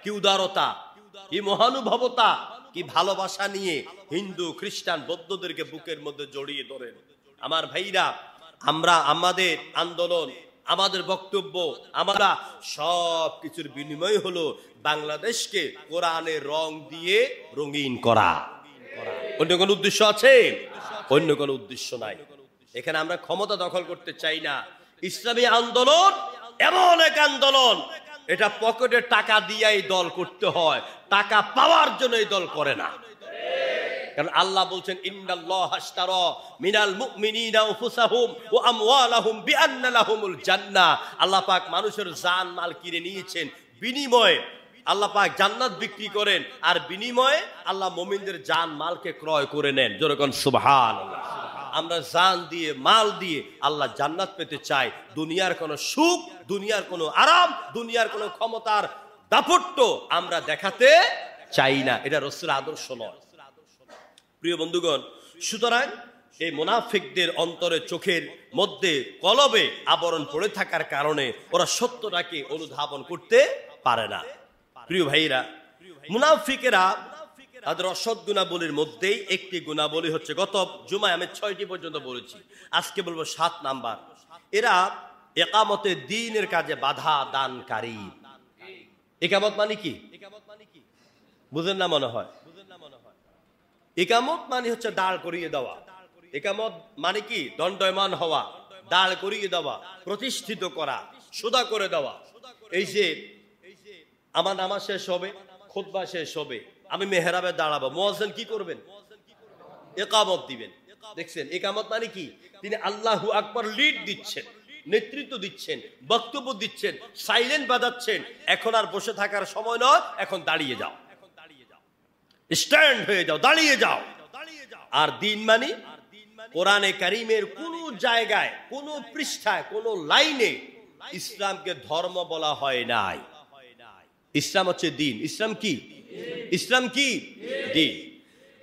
কি উদারতা, কি মহানুভবতা, কি ভালোবাসা নিয়ে হিন্দু, খ্রিস্টান, বৌদ্ধদেরকে বুকের মধ্যে জড়িয়ে ধরেন। আমার ভাইরা, আমরা আমাদের আন্দোলন, আমাদের বক্তব্য, আমরা সব কিছুর বিনিময় হলো বাংলাদেশকে কোরআনের রং দিয়ে রঙিন করা। অন্য কোন উদ্দেশ্য আছে? অন্য কোন উদ্দেশ্য নাই। এখানে আমরা ক্ষমতা দখল করতে চাই না। ইসলামী আন্দোলন এমন এক আন্দোলন, এটা পকেটে টাকা দিয়েই দল করতে হয়, টাকা পাওয়ার জন্য এই দল করে না। কারণ আল্লাহ বলছেন, ইন্নাল্লাহা আশতারা মিনাল মুমিনিনা আনফুসাহুম ওয়া আমওয়ালাহুম বিআন্না লাহুমুল জান্নাহ। আল্লাহ পাক মানুষের জান মাল কিনে নিয়েছেন, বিনিময়ে আল্লাহ পাক জান্নাত বিক্রি করেন, আর বিনিময়ে আল্লাহ মুমিনদের জান মালকে ক্রয় করে নেন। যেরকম সুবহানাল্লাহ। আমরা জান দিয়ে, মাল দিয়ে আল্লাহ জান্নাত পেতে চাই। দুনিয়ার কোনো সুখ, দুনিয়ার কোনো আরাম, দুনিয়ার কোনো ক্ষমতার দাপট্য আমরা দেখাতে চাই না, এটা রাসূলের আদর্শ নয়। প্রিয় বন্ধুগণ, সুতরাং এই মুনাফিকদের অন্তরে, চোখের মধ্যে, কলবে আবরণ পড়ে থাকার কারণে ওরা সত্যটাকে অনুধাবন করতে পারে না। প্রিয় ভাইরা, মুনাফিকেরা তাদের অসৎ গুণাবলীর মধ্যেই একটি গুণাবলী হচ্ছে, গত জুমায় আমি 6টি পর্যন্ত বলেছি, আজকে বলবো 7 নাম্বার, এরা ইকামতে দ্বীনের কাজে বাধা দানকারী। ইকামত মানে কি বুঝেন না মনে হয়? ইকামত মানে হচ্ছে দাঁড় করিয়ে দেওয়া। ইকামত মানে কি? দণ্ডায়মান হওয়া, দাঁড় করিয়ে দেওয়া, প্রতিষ্ঠিত করা, সোজা করে দেওয়া। এই যে আমার নামাজ শেষ হবে, খুতবা শেষ হবে, আমি মেহরাবে দাঁড়াবো, মুয়াজ্জিন কি করবেন? ইকামত দিবেন। দেখছেন, ইকামত মানে কি? তিনি আল্লাহু আকবার লিড দিচ্ছেন, নেতৃত্ব দিচ্ছেন, বক্তব্য দিচ্ছেন, সাইলেন্ট বাজাচ্ছেন। এখন আর বসে থাকার সময় নয়, এখন দাঁড়িয়ে যাও, স্ট্যান্ড হয়ে যাও, দাঁড়িয়ে যাও। আর দিন মানে কোরআনে কারীমের কোন জায়গায়, কোন পৃষ্ঠায়, কোন লাইনে ইসলামকে ধর্ম বলা হয় নাই। ইসলাম হচ্ছে দিন। ইসলাম কি? ইসলাম কি? দিন।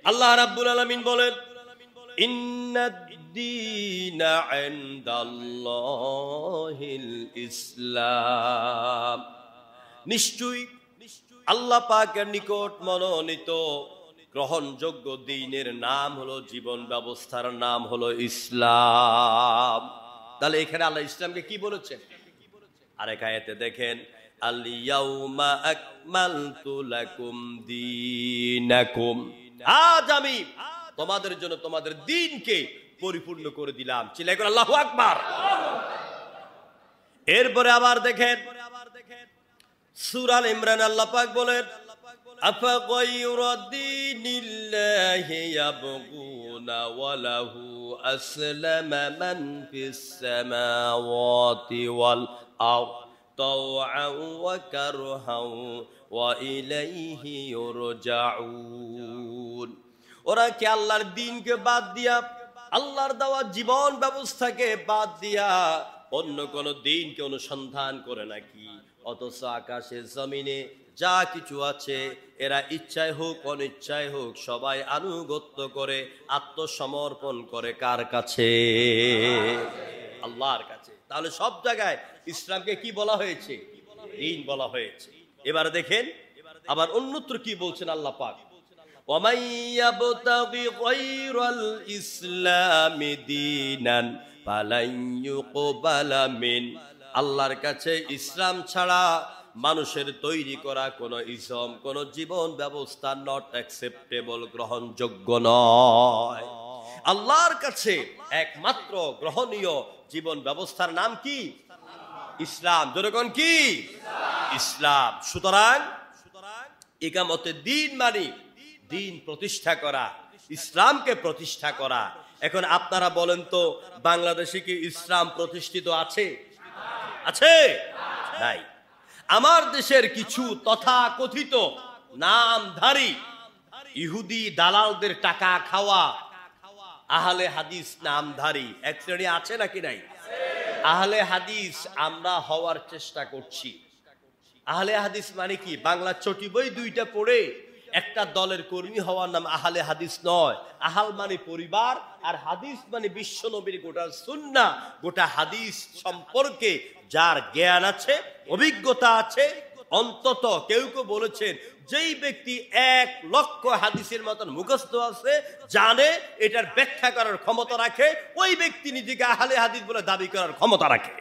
আল্লাহ রাব্বুল আলামিন বলেন, ইন্নাদ-দীনা ইনদাল্লাহিল ইসলাম, নিশ্চয়ই আল্লাহ পাকের নিকট মনোনীত গ্রহণযোগ্য দ্বীনের নাম হলো, জীবন ব্যবস্থার নাম হলো ইসলাম। তাহলে এখানে আল্লাহ ইসলামকে কি বলেছেন? আরেক আয়াতে দেখেন, আল ইয়াউমা আকমালতু লাকুম দীনাকুম, আজ আমি তোমাদের জন্য তোমাদের দ্বীনকে পরিপূর্ণ করে দিলাম। চিল্লায় করে আল্লাহু আকবার। এরপরে আবার দেখেন সূরা আল ইমরান, আল্লাহ পাক বলেন, আফা গায়রা দীনিল্লাহি ইয়াবগুনা ওয়া লাহু আসলামা মান ফিস সামাওয়াতি ওয়াল আরদ তাওআন ওয়া কারহান ওয়া ইলাইহি ইউরজাউন। ওরা কি আল্লাহর দ্বীনকে বাদ দিয়া, আল্লাহর দেওয়া জীবন ব্যবস্থাকে বাদ দিয়া অন্য কোন দ্বীনকে অনুসন্ধান করে নাকি? অথচ আকাশে জমিনে যা কিছু আছে এরা ইচ্ছায় হোক অনিচ্ছায় হোক সবাই আনুগত্য করে, আত্মসমর্পণ করে কার কাছে? আল্লাহর কাছে। তাহলে সব জায়গায় ইসলামকে কি বলা হয়েছে? দ্বীন বলা হয়েছে। এবার দেখেন আবার অন্যত্র কি বলছেন আল্লাহ পাক, ওয়ামান ইয়াবতাগি গায়রাল ইসলামি দীনান ফালান ইউকবালা মিন, আল্লাহর কাছে ইসলাম ছাড়া মানুষের তৈরি করা কোন ইসলাম, কোন জীবন ব্যবস্থা নট অ্যাকসেপ্টেবল, গ্রহণযোগ্য নয়। আল্লাহর কাছে একমাত্র গ্রহণীয় জীবন ব্যবস্থার নাম কি? ইসলাম। জনগণ কি? ইসলাম। সুতরাং ইকামতে দ্বীন মানে দ্বীন প্রতিষ্ঠা করা, ইসলামকে প্রতিষ্ঠা করা। এখন আপনারা বলেন তো, বাংলাদেশে কি ইসলাম প্রতিষ্ঠিত আছে? আছে? নাই। আমার দেশের কিছু তথাকথিত নামধারী ইহুদি দালালদের টাকা খাওয়া আহলে হাদিস নামধারী এক শ্রেণী আছে নাকি নাই? আহলে হাদিস আমরা হওয়ার চেষ্টা করছি। আহলে হাদিস মানে কি? বাংলা চটি বই 2টা পড়ে একটা দলের কর্মী হওয়ার নাম আহলে হাদিস নয়। আহাল মানে পরিবার, আর হাদিস মানে বিশ্ব নবীর গোটা সুন্নাহ, গোটা হাদিস সম্পর্কে যার জ্ঞান আছে, অভিজ্ঞতা আছে। অন্তত কেউ কেউ বলেছেন, যেই ব্যক্তি 1 লক্ষ হাদিসের মতন মুখস্থ আছে, জানে, এটার ব্যাখ্যা করার ক্ষমতা রাখে, ওই ব্যক্তি নিজেকে আহলে হাদিস বলে দাবি করার ক্ষমতা রাখে।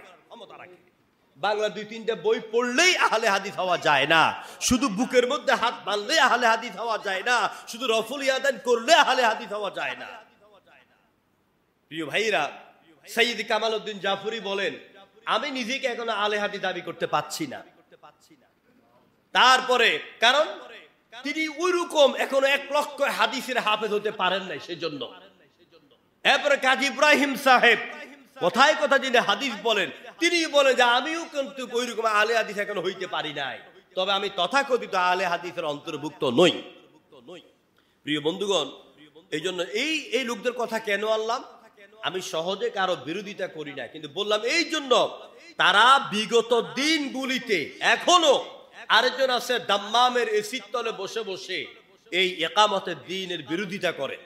বাংলা 2-3টা বই পড়লেই আহলে হাদিস হওয়া যায় না। শুধু বুকের মধ্যে হাত বাঁধলে আহলে হাদিস হওয়া যায় না। শুধু রফুল ইয়াদান করলে আহলে হাদিস হওয়া যায় না। প্রিয় ভাইরা, সৈয়দ কামাল উদ্দিন জাফরি বলেন, আমি নিজেকে এখনো আহলে হাদিস দাবি করতে পারছি না। তারপরে কারণ তিনি ওইরকম এখনো 1 লক্ষ হাদিসের হাফেজ হতে পারেন নাই, সেজন্য। এরপরে কাজী ইব্রাহিম সাহেব কথায় কথা যিনি হাদিস বলেন, তিনি বলেন যে আমিও কিন্তু ওইরকম আহলে হাদিস এখনো হইতে পারি নাই, তবে আমি তথাকথিত আহলে হাদিসের অন্তর্ভুক্ত নই। প্রিয় বন্ধুগণ, এই জন্য এই লোকদের কথা কেন আনলাম? আমি সহজে কারো বিরোধিতা করি না, কিন্তু বললাম এই জন্য তারা বিগত দিনগুলিতে এখনো আরেকজন আছে দাম্মামের এসির তলে বসে বসে এই একামতের দ্বীনের বিরোধিতা করে।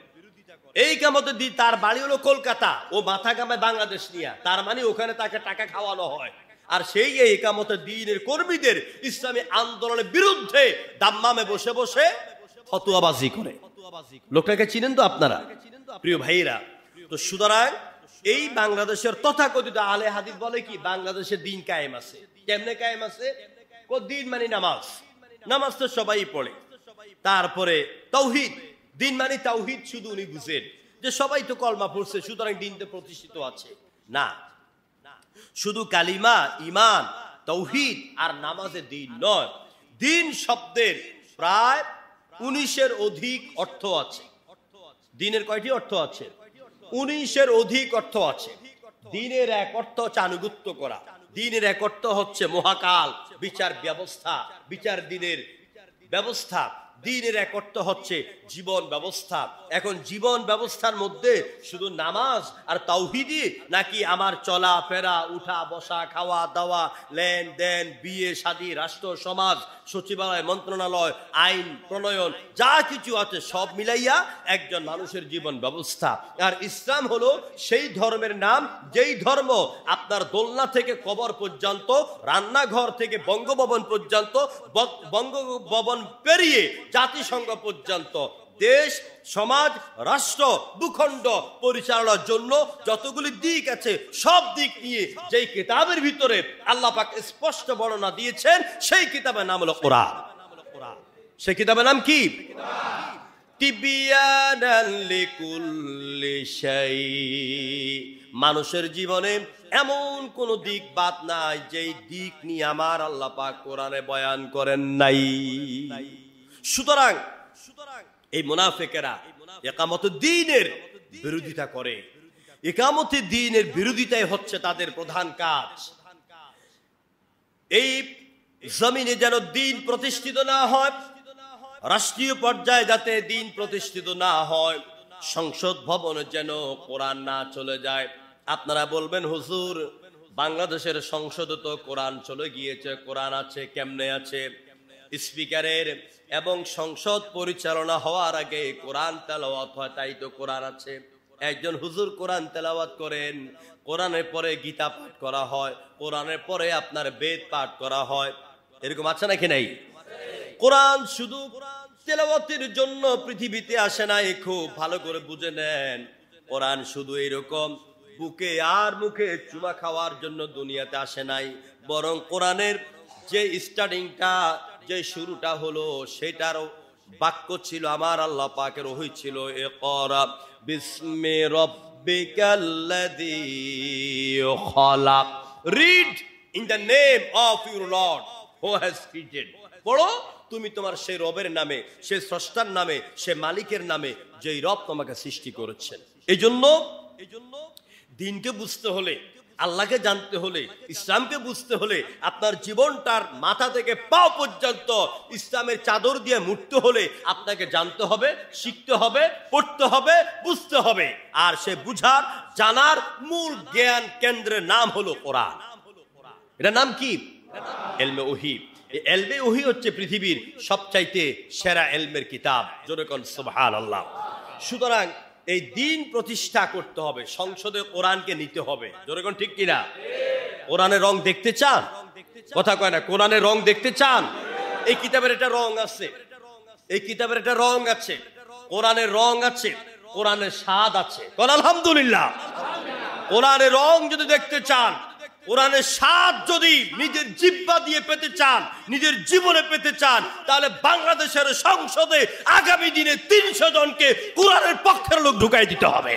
এই একামতের দ্বীন তার বাড়ি হলো কলকাতা, ও মাথা কামায় বাংলাদেশ নিয়ে, তার মানে ওখানে তাকে টাকা খাওয়ানো হয়। আর সেই এই একামতের দ্বীনের কর্মীদের ইসলামী আন্দোলনের বিরুদ্ধে দাম্মামে বসে বসে ফতোয়াবাজি করে। লোকটাকে চিনেন তো আপনারা প্রিয় ভাইরা? তো সুতরাং এই বাংলাদেশের তথাকথিত আলে হাদিস বলে কি বাংলাদেশের দিন কায়েম আছে। কেমনে কায়েম আছে? দিন মানে নামাজ, নামাজ তো সবাই পড়ে। তারপরে তাওহীদ, দিন মানে তাওহীদ শুধু উনি বুঝেন যে সবাই তো কলমা পড়ছে সুতরাং দিনতে প্রতিষ্ঠিত আছে। না, শুধু কালিমা, ইমান, তাওহীদ আর নামাজে দিন নয়। দিন শব্দের প্রায় 19-এর অধিক অর্থ আছে। দিনের কয়টি অর্থ আছে? 19-এর অধিক অর্থ আছে। দিনের এক অর্থ হচ্ছে আনুগত্য করা, দিনের এক অর্থ হচ্ছে মহাকাল, বিচার ব্যবস্থা, বিচার দিনের ব্যবস্থা। দিনের এক অর্থ হচ্ছে জীবন ব্যবস্থা। এখন জীবন ব্যবস্থার মধ্যে শুধু নামাজ আর তাওহীদই নাকি আমার চলা ফেরা, উঠা বসা, খাওয়া দাওয়া, লেনদেন, বিয়ে শাদী, রাষ্ট্র সমাজ, সচিবালয়, মন্ত্রণালয়, আইন প্রণয়ন, যা কিছু আছে সব মিলাইয়া একজন মানুষের জীবন ব্যবস্থা। আর ইসলাম হলো সেই ধর্মের নাম যেই ধর্ম আপনার দোলনা থেকে কবর পর্যন্ত, রান্নাঘর থেকে বঙ্গভবন পর্যন্ত, বঙ্গভবন পেরিয়ে জাতিসংঘ পর্যন্ত দেশ, সমাজ, রাষ্ট্র, ভূখণ্ড পরিচালনার জন্য যতগুলি দিক আছে সব দিক নিয়ে যেই কিতাবের ভিতরে আল্লাহ পাক স্পষ্ট বর্ণনা দিয়েছেন সেই কিতাবের নাম হলো কোরআন। সেই কিতাবের নাম কি? তিবিয়ানান লিকুল্লি শাই। মানুষের জীবনে এমন কোন দিক বাদ নাই যেই দিক নিয়ে আমার আল্লাহ পাক কোরআনে বয়ান করেন নাই। সুতরাং এই মুনাফিকেরা ইকামতুদ দ্বীনের বিরোধিতা করে। ইকামতুদ দ্বীনের বিরোধিতাই হচ্ছে তাদের প্রধান কাজ। এই জমিনে যেন দ্বীন প্রতিষ্ঠিত না হয়, রাষ্ট্রীয় পর্যায়ে যাতে দ্বীন প্রতিষ্ঠিত না হয়, সংসদ ভবনে যেন কোরআন না চলে যায়। আপনারা বলবেন হুজুর বাংলাদেশের সংসদে তো কোরআন চলে গিয়েছে, কোরআন আছে কেমনে আছে? স্পিকারের এবং সংসদ পরিচালনা হওয়ার আগে কোরআন তেলাওয়াত হয়, তাই তো কোরআন আছে। একজন হুজুর কোরআন তেলাওয়াত করেন, কোরআনের পরে গীতা পাঠ করা হয়, কোরআনের পরে আপনার বেদ পাঠ করা হয়, এরকম আছে নাকি নাই? কোরআন শুধু তেলাওয়াতের জন্য পৃথিবীতে আসে নাই, খুব ভালো করে বুঝে নেন। কোরআন শুধু এরকম বুকে আর মুখে চুমা খাওয়ার জন্য দুনিয়াতে আসে নাই, বরং কোরআনের যে স্টার্টিংটা, যে শুরুটা হলো সেটার বাক্য ছিল আমার আল্লাহ পাকের ওহী ছিল, ইকরা বিসমি রাব্বিকাল্লাযী খালাক, read in the name of your Lord who has created. পড়ো তুমি তোমার সেই রবের নামে, সেই স্রষ্টার নামে, সে মালিকের নামে যেই রব তোমাকে সৃষ্টি করেছেন। এই জন্য দিনকে বুঝতে হলে, আল্লাহকে জানতে হলে, ইসলামকে বুঝতে হলে আপনার জীবনটার মাথা থেকে পা পর্যন্ত ইসলামের চাদর দিয়ে মুড়তে হলে আপনাকে জানতে হবে, শিখতে হবে, পড়তে হবে, বুঝতে হবে। আর সে বুঝার জানার মূল জ্ঞান কেন্দ্রের নাম হলো কোরআন। এটা নাম কি? ইলমে ওহী। এই ইলমে ওহী হচ্ছে পৃথিবীর সবচাইতে সেরা ইলমের কিতাব। জোরে কোন সুবহানাল্লাহ। সুতরাং এই দিন প্রতিষ্ঠা করতে হবে, সংসদে কোরআনকে নিতে হবে। জোরে কোন ঠিক কিনা? কোরআনের রং দেখতে চান? কথা কয় না, কোরআনের রং দেখতে চান? এই কিতাবের একটা রং আছে, এই কিতাবের একটা রং আছে, কোরআনের রং আছে, কোরআনের স্বাদ আছে। কোন আলহামদুলিল্লাহ। কোরআনের রং যদি দেখতে চান, কোরআনের স্বাদ যদি নিজের জিহ্বা দিয়ে পেতে চান, নিজের জীবনে পেতে চান, তাহলে বাংলাদেশের সংসদে আগামী দিনে 300 জনকে কোরআনের পক্ষের লোক ঢুকাই দিতে হবে।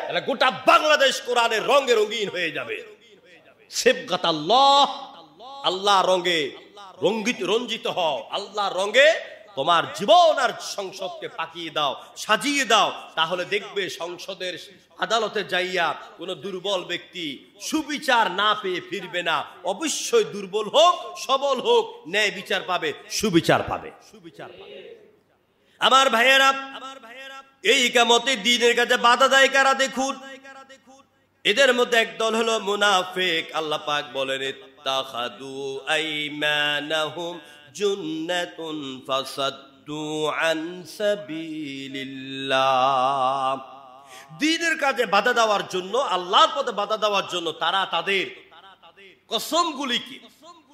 তাহলে গোটা বাংলাদেশ কোরআনের রঙে রঙিন হয়ে যাবে। সিবগাতাল্লাহ, আল্লাহ রঙে রঞ্জিত হও, আল্লাহ রঙে তোমার জীবন আর সংসদকে পাকিয়ে দাও, সাজিয়ে দাও। তাহলে দেখবে সংসদের আদালতে যাইয়া কোন দুর্বল ব্যক্তি সুবিচার না পেয়ে ফিরবে না। অবশ্যই দুর্বল হোক, সবল হোক, ন্যায় বিচার পাবে, সুবিচার পাবে। আমার ভাইয়েরা, এই ইকামতের দ্বীনের কাছে বাধা দেয় কারা? দেখুন, এদের মধ্যে একদল হলো মুনাফিক। আল্লাহ পাক বলেন ইত্তাখাদু আইমানাহুম জুন্নাতুন ফাসাদ্দু আন সাবিলিল্লাহ। দ্বীনের কাজে বাধা দেওয়ার জন্য, আল্লাহর পথে বাধা দেওয়ার জন্য তারা তাদের কসমগুলিকে,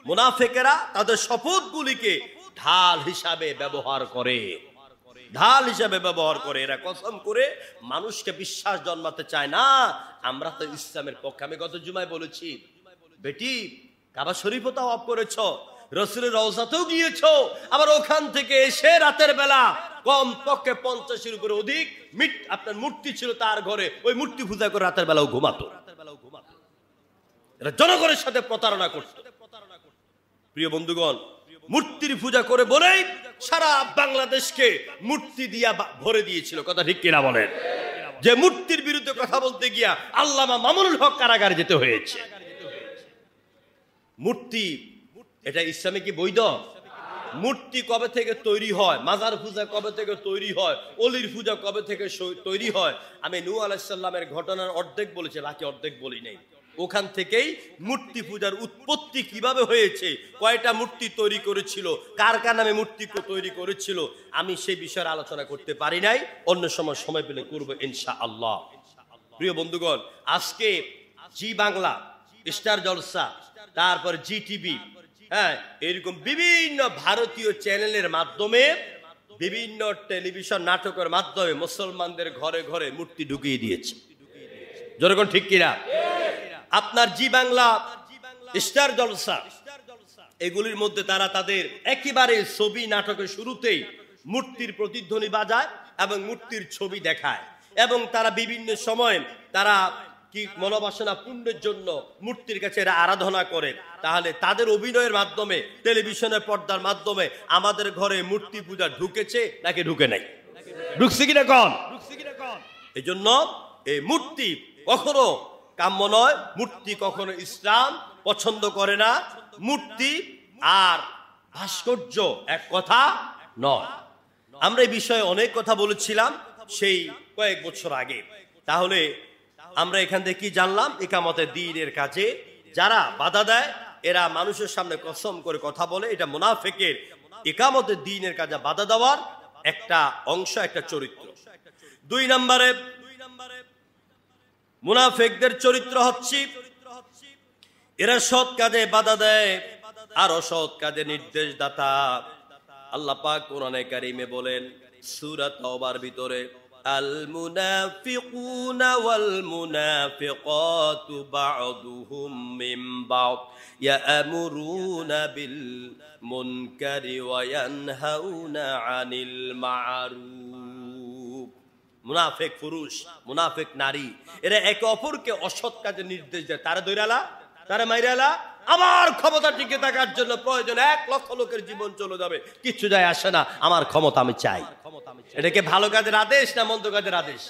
মুনাফিকেরা তাদের শপথগুলিকে ঢাল হিসাবে ব্যবহার করে, ঢাল হিসাবে ব্যবহার করে। এরা কসম করে মানুষকে বিশ্বাস জন্মাতে চায় না আমরা তো ইসলামের পক্ষে। আমি গত জুমায় বলেছি, বেটি কাবা শরীফও তাওয়াফ করেছো, রাসূলের রওজাতেও গিয়েছো, আবার ওখান থেকে এসে রাতের বেলা কম পক্ষে 50-এর উপরে অধিক আপনার মূর্তি ছিল তার ঘরে, ওই মূর্তি পূজা করে রাতের বেলাও ঘুমাতো। এরা জনগণের সাথে প্রতারণা করত। প্রিয় বন্ধুগণ, মূর্তির পূজা করে বলেই সারা বাংলাদেশকে মূর্তি দিয়া ভরে দিয়েছিল। কথা ঠিক কিনা বলেন? যে মূর্তির বিরুদ্ধে কথা বলতে গিয়া আল্লামা মামুনুল হক কারাগারে যেতে হয়েছে। মূর্তি এটা ইসলামে কি বৈধ? মূর্তি কবে থেকে তৈরি হয়? মাজার পূজা কবে থেকে তৈরি হয়? অলির পূজা কবে থেকে তৈরি হয়? আমি নূহ আলাইহিস সালামের ঘটনার অর্ধেক বলেছি, বাকি অর্ধেক বলি নাই। ওখান থেকেই মূর্তি পূজার উৎপত্তি কিভাবে হয়েছে, কয়টা মূর্তি তৈরি করেছিল, কার কার নামে মূর্তি তৈরি করেছিল, আমি সেই বিষয়ে আলোচনা করতে পারি নাই। অন্য সময় পেলে করবো ইনশাআল্লাহ। প্রিয় বন্ধুগণ, আজকে জি বাংলা, স্টার জলসা, তারপর জি টিভি, হ্যাঁ, এরকম বিভিন্ন ভারতীয় চ্যানেলের মাধ্যমে, বিভিন্ন টেলিভিশন নাটকের মাধ্যমে মুসলমানদের ঘরে ঘরে মূর্তি ঢুকিয়ে দিয়েছে। যেরকম ঠিক কিনা? আপনার জি বাংলা, স্টার জলসা, এগুলির মধ্যে তারা তাদের একেবারে ছবি নাটকের শুরুতেই মূর্তির প্রতিধ্বনি বাজায় এবং মূর্তির ছবি দেখায়, এবং তারা বিভিন্ন সময় তারা কি মনোবাসনা পূর্ণের জন্য মূর্তির কাছে এরা আরাধনা করে। তাহলে তাদের অভিনয়ের মাধ্যমে, টেলিভিশনের পর্দার মাধ্যমে আমাদের ঘরে মূর্তি পূজা ঢুকেছে নাকি ঢুকে নাই? ঢুকছে কিনা কন? এই জন্য এই মূর্তি কখনো কাম্য নয়, মূর্তি কখনো ইসলাম পছন্দ করে না। মূর্তি আর ভাস্কর্য এক কথা নয়। আমরা এই বিষয়ে অনেক কথা বলেছিলাম সেই কয়েক বছর আগে। তাহলে আমরা এখান থেকে কি জানলাম? ইকামতে দ্বীনের কাজে যারা বাধা দেয়, এরা মানুষের সামনে কসম করে কথা বলে, এটা মুনাফিকের ইকামতে দ্বীনের কাজে বাধা দেওয়ার একটা অংশ, একটা চরিত্র। 2 নম্বরে মুনাফিকদের চরিত্র হচ্ছে এরা সৎ কাজে বাধা দেয় আর অসৎ কাজে নির্দেশ দাতা। আল্লাহ পাক কোরআনে কারিমে বলেন সূরা তাওবার ভিতরে, আল মুনাফিকুনা ওয়াল মুনাফিকাতু বা'দুহুম মিন বা'দ ইয়া'মুরুনা বিল মুনকারি ওয়া ইয়ানহাউনা আনিল মা'রুফ। মুনাফিক পুরুষ, মুনাফিক নারী, এরা একে অপরকে অসৎ কাজে নির্দেশ দেয়। তারা দৈরালা, তারা মাইরালা, আমার ক্ষমতা টিকে থাকার জন্য প্রয়োজন 1 লক্ষ লোকের জীবন চলে যাবে, কিচ্ছু যায় আসে না, আমার ক্ষমতা আমি চাই। এটাকে ভালো কাজের আদেশ না মন্দ কাজের আদেশ?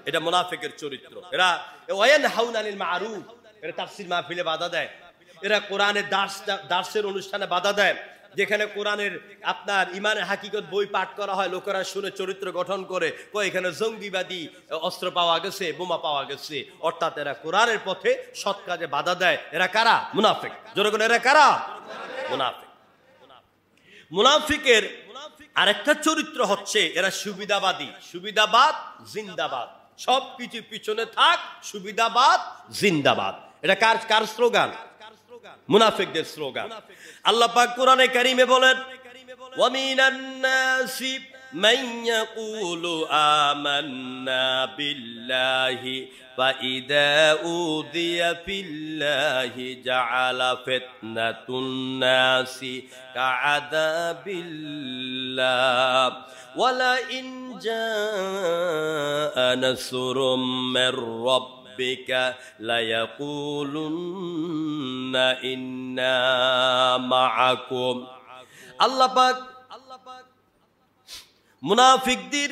এটা মুনাফিকের চরিত্র। এরা ওয়ায়ানহাউনা আনিল মা'রুফ, এরা তাফসীর মাহফিলে বাধা দেয়, এরা কোরআনের দার্সের অনুষ্ঠানে বাধা দেয়, যেখানে কোরআনের আপনার ইমানের হাকিকত বই পাঠ করা হয়, লোকেরা শুনে চরিত্র গঠন করে, এখানে জঙ্গিবাদী অস্ত্র পাওয়া গেছে, বোমা পাওয়া গেছে। অর্থাৎ এরা কোরআনের পথে সৎ কাজে বাধা দেয়। এরা কারা? মুনাফিক। জোরে বলেন, এরা কারা? মুনাফিক। মুনাফিকের আরেকটা চরিত্র হচ্ছে এরা সুবিধাবাদী। সুবিধাবাদ জিন্দাবাদ, সবকিছুর পিছনে থাক, সুবিধাবাদ জিন্দাবাদ। এটা কার স্লোগান? মুনাফিকদের স্লোগান। আল্লাহ পাক কোরআনে কারিমে বলেন, ওয়া মিনান নাসি মান ইয়াকুলু আমান্না বিল্লাহি ফা ইযা উযিয়া ফিল্লাহি জাআলা ফিতনাতুন নাসি কাআযাবিল্লাহ ওয়া লা ইন জাআ নাসরুম মির রাব্বিকা লায়াকুলুন্না ইন্না মাআকুম। আল্লাহ পাক মুনাফিকদের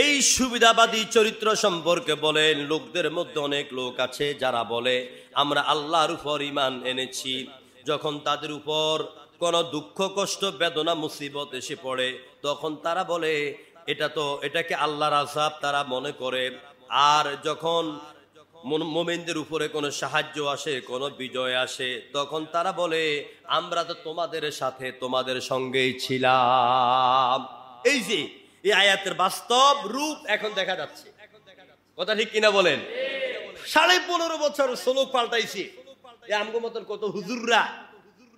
এই সুবিধাবাদী চরিত্র সম্পর্কে বলেন, লোকদের মধ্যে অনেক লোক আছে যারা বলে আমরা আল্লাহর উপর ঈমান এনেছি, যখন তাদের উপর কোনো দুঃখ কষ্ট বেদনা মুসিবত এসে পড়ে তখন তারা বলে এটাকে আল্লাহর আযাব তারা মনে করে। আর যখন মুমিনদের উপরে কোনো সাহায্য আসে, কোনো বিজয় আসে, তখন তারা বলে আমরা তো তোমাদের সাথে তোমাদের সঙ্গেই ছিলাম। এই যে এই আয়াতের বাস্তব রূপ এখন দেখা যাচ্ছে। কথা ঠিক কিনা বলেন? 15.5 বছর শ্লোক পাল্টাইছি। আমগো মতন কত হুজুররা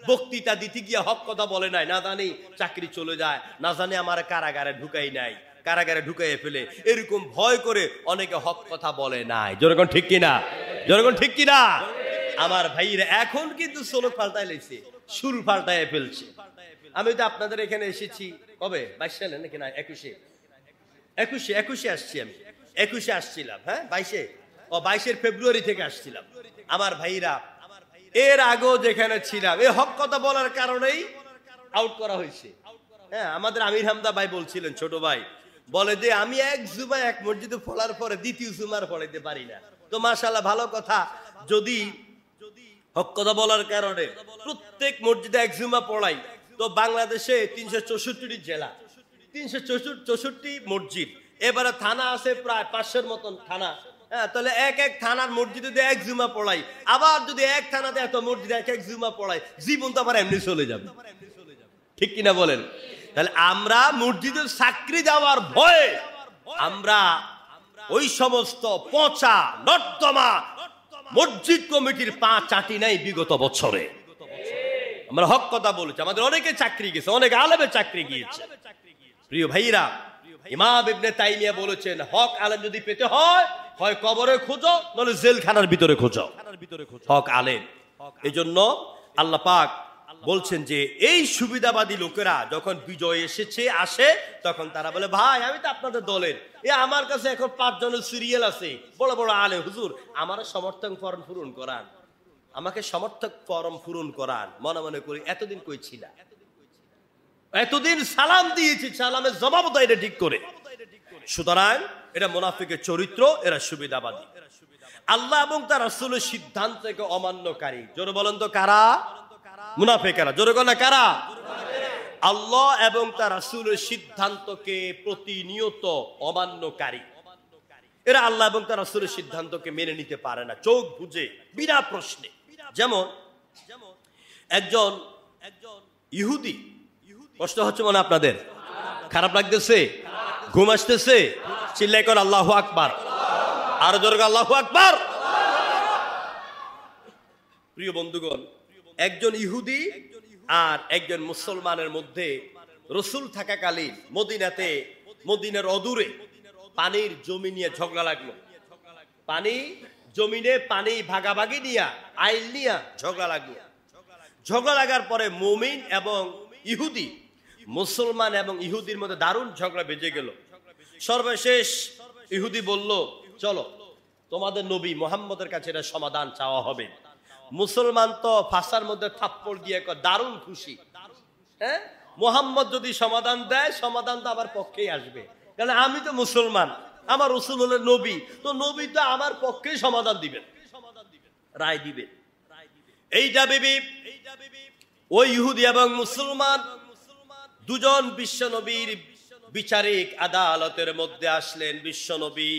বক্তৃতা দিতে গিয়ে হক কথা বলে নাই, না জানি চাকরি চলে যায়, না জানি আমার কারাগারে ঢুকাই নাই, কারাগারে ঢুকাইয়ে ফেলে, এরকম ভয় করে অনেকে হক কথা বলে নাই। জনগণ ঠিক কিনা? জনগণ ঠিক কিনা? আমার ভাইরা এখন কিন্তু শ্লোক পাল্টাই লেছে, সুর পাল্টায় ফেলছে। আমি তো আপনাদের এখানে এসেছি কবে, 22 সালে নাকি না 21 আসছি আমি, 21 আসছিলাম, হ্যাঁ 22 ফেব্রুয়ারি থেকে আসছিলাম। আমার ভাইরা এর আগেও যেখানে ছিলাম এই হক কথা বলার কারণেই আউট করা হয়েছে। হ্যাঁ, আমাদের আমির হামদা ভাই বলছিলেন, ছোট ভাই বলে যে আমি এক জুমা এক মসজিদে পড়ার পরে দ্বিতীয় জুমার পড়াইতে পারি না। তো মাশাআল্লাহ ভালো কথা, যদি হক কথা বলার কারণে প্রত্যেক মসজিদে এক জুমা পড়াই, তো বাংলাদেশে 364 জেলা, 364 মসজিদ, এবারে থানা আছে প্রায় 500-এর মতন থানা। হ্যাঁ, তাহলে এক এক থানার মসজিদে এক জুমা পড়াই, আবার যদি এক থানাতে এত মসজিদে এক এক জুমা পড়াই, জীবন তো আবার এমনি চলে যাবে। ঠিক কিনা বলেন? তাহলে আমরা মসজিদের চাকরি দেওয়ার ভয়ে আমরা ওই সমস্ত পচা নর্দমা মসজিদ কমিটির পা চাটি নাই বিগত বছরে। আমরা হক কথা বলেছি, আমাদের অনেকে চাকরি গেছে, অনেক আলেমের চাকরি গিয়েছে। প্রিয় ভাইরা, ইমাম ইবনে তাইমিয়া বলেছেন হক আলেম যদি পেতে হয়, হয় কবরে খোঁজো, নলে জেলখানার ভিতরে খোঁজো হক আলেম। এই জন্য আল্লাহ পাক বলছেন যে এই সুবিধাবাদী লোকেরা যখন বিজয় আসে তখন তারা বলে ভাই আমি তো আপনাদের দলের, আমার কাছে এখন 5 জনের সিরিয়াল আছে, বড় বড় আলেম, হুজুর আমার সমর্থক ফরম পূরণ করান, আমাকে সমর্থক ফরম পূরণ করান। মনে মনে করি এতদিন কই ছিল, এতদিন সালাম দিয়েছি, সালামের জবাব দেয় এটা ঠিক করে। সুতরাং এটা মুনাফিকের চরিত্র, এরা সুবিধাবাদী। আল্লাহ এবং তার রাসূলের সিদ্ধান্তকে অমান্যকারী। জোরে বলেন তো কারা? মুনাফিকেরা। জোরে বলেন কারা? আল্লাহ এবং তার রাসূলের সিদ্ধান্তকে প্রতিনিয়ত অমান্যকারী। এরা আল্লাহ এবং তার রাসূলের সিদ্ধান্তকে মেনে নিতে পারে না, চোখ বুজে বিনা প্রশ্নে। যেমন একজন ইহুদি, কষ্ট হচ্ছে মনে আপনাদের? খারাপ লাগতেছে? ঘুম আসতেছে? চিল্লাই কর আল্লাহু আকবার, আরো জোরে আল্লাহু আকবার। প্রিয় বন্ধুগণ, একজন ইহুদি আর একজন মুসলমানের মধ্যে রাসূল থাকাকালীন মদিনার অদূরে পানির জমি নিয়ে ঝগড়া লাগলো। পানি জমিনে পানি ভাগাভাগি নিয়ে, আইল নিয়ে ঝগড়া লাগলো। ঝগড়া লাগার পরে মুমিন এবং ইহুদি, মুসলমান এবং ইহুদির মধ্যে দারুণ ঝগড়া বেজে গেল। সর্বশেষ ইহুদি বলল চলো তোমাদের নবী মুহাম্মদের কাছে এটা সমাধান চাওয়া হবে। মুসলমান তো ফাঁসার মধ্যে থাপ্পড় দিয়ে দারুণ খুশি। হ্যাঁ, মুহাম্মদ যদি সমাধান দেয়, সমাধান তো আমার পক্ষেই আসবে, কারণ আমি তো মুসলমান, আমার রাসূল হলেন নবী, তো নবী তো আমার পক্ষেই সমাধান দিবেন, রায় দিবেন। এইটা ভেবে ওই ইহুদি এবং মুসলমান দুজন বিশ্বনবীর বিচারিক আদালতের মধ্যে আসলেন। বিশ্বনবী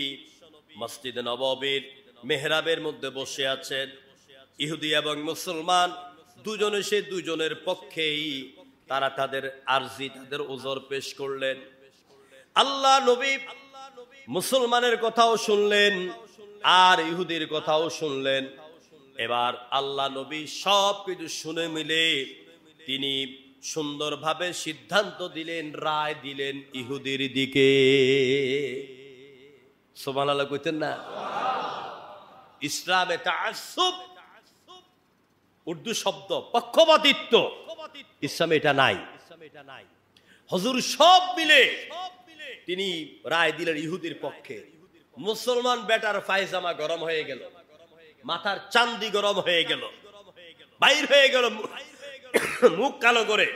মসজিদে নববীর মেহরাবের মধ্যে বসে আছেন। ইহুদি এবং মুসলমান দুজনে সে দুজনের পক্ষেই তারা তাদের আরজি, তাদের ওজর পেশ করলেন। আল্লাহ নবী মুসলমানের কথাও শুনলেন আর ইহুদির কথাও শুনলেন। এবার আল্লাহ নবী সব কিছু শুনে মিলে তিনি সুন্দরভাবে সিদ্ধান্ত দিলেন, রায় দিলেন ইহুদির দিকে। সুবহানাল্লাহ কইতেন না? ইসলামে তাআসসুব, উর্দু শব্দ পক্ষপাতিত্ব, ইসলামে এটা নাই। হুজুর সব মিলে তিনি রায় দিলেন ইহুদির পক্ষে। মুসলমান বেটার পায়জামা গরম হয়ে গেল, মাথার চান্দি গরম হয়ে গেল, বাইর হয়ে গেল মুখ কালো করে,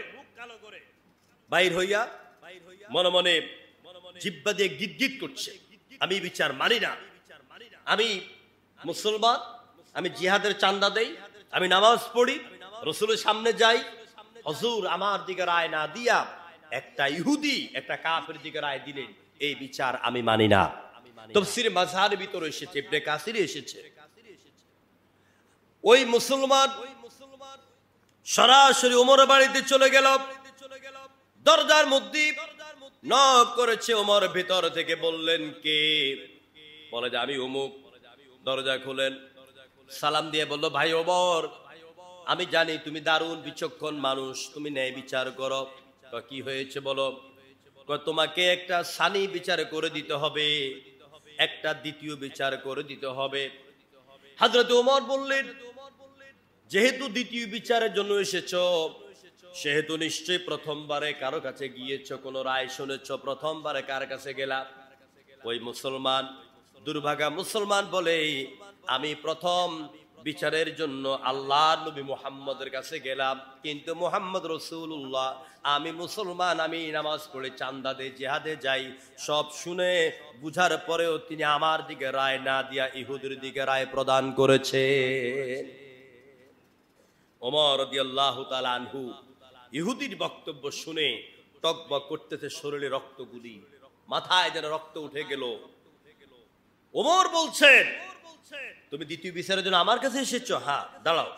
বাইর হইয়া মনে মনে জিহ্বা দিয়ে গিট গিট করছে, আমি বিচার মানি না, আমি মুসলমান, আমি জিহাদের চান্দা দেই, আমি নামাজ পড়ি, রাসূলের সামনে যাই, হুজুর আমার দিকে রায় না দিয়া একটা ইহুদি একটা কাফের দিকে রায় দিলেন, এই বিচার আমি মানি না। তাফসীর মাযহার ভিতরে এসেছে, ইবনে কাসিরে এসেছে। ওই মুসলমান সরাসরি ওমরের বাড়িতে চলে গেল, দরজার মধ্যে নক করেছে। ওমর ভিতর থেকে বললেন কে? বলে যে আমি অমুক। দরজা খুলেন, সালাম দিয়ে বলল, ভাই ওমর, আমি জানি তুমি দারুণ বিচক্ষণ মানুষ, তুমি ন্যায় বিচার করো। তো কি হয়েছে বলো? তোমাকে একটা সানি বিচার করে দিতে হবে, একটা দ্বিতীয় বিচার করে দিতে হবে। হযরত ওমর বললেন, যেহেতু দ্বিতীয় বিচারের জন্য এসেছো, সেহেতু নিশ্চয়ই প্রথমবারে কারো কাছে গিয়েছো, কোন রায় শুনেছ, প্রথমবারে কার কাছে গেলা? ওই মুসলমান, দুর্ভাগা মুসলমান বলে, আমি প্রথম বিচারের জন্য আল্লাহর নবী মুহাম্মদের কাছে গেলাম, কিন্তু মুহাম্মদ রাসূলুল্লাহ, আমি মুসলমান, আমি নামাজ পড়ে চাঁদা দেই, জিহাদে যাই, সব শুনে বুঝার পরেও তিনি আমার দিকে রায় না দিয়া ইহুদির দিকে রায় প্রদান করেছে। ওমর রাদিয়াল্লাহু তাআলা আনহু ইহুদির বক্তব্য শুনে টকবক করতেছে, শরীরে রক্তগুলি, মাথায় যেন রক্ত উঠে গেল। ওমর বলছেন, তুমি দ্বিতীয় বিচারের জন্য আমার কাছে এসেছো? হ্যাঁ, দাঁড়াও,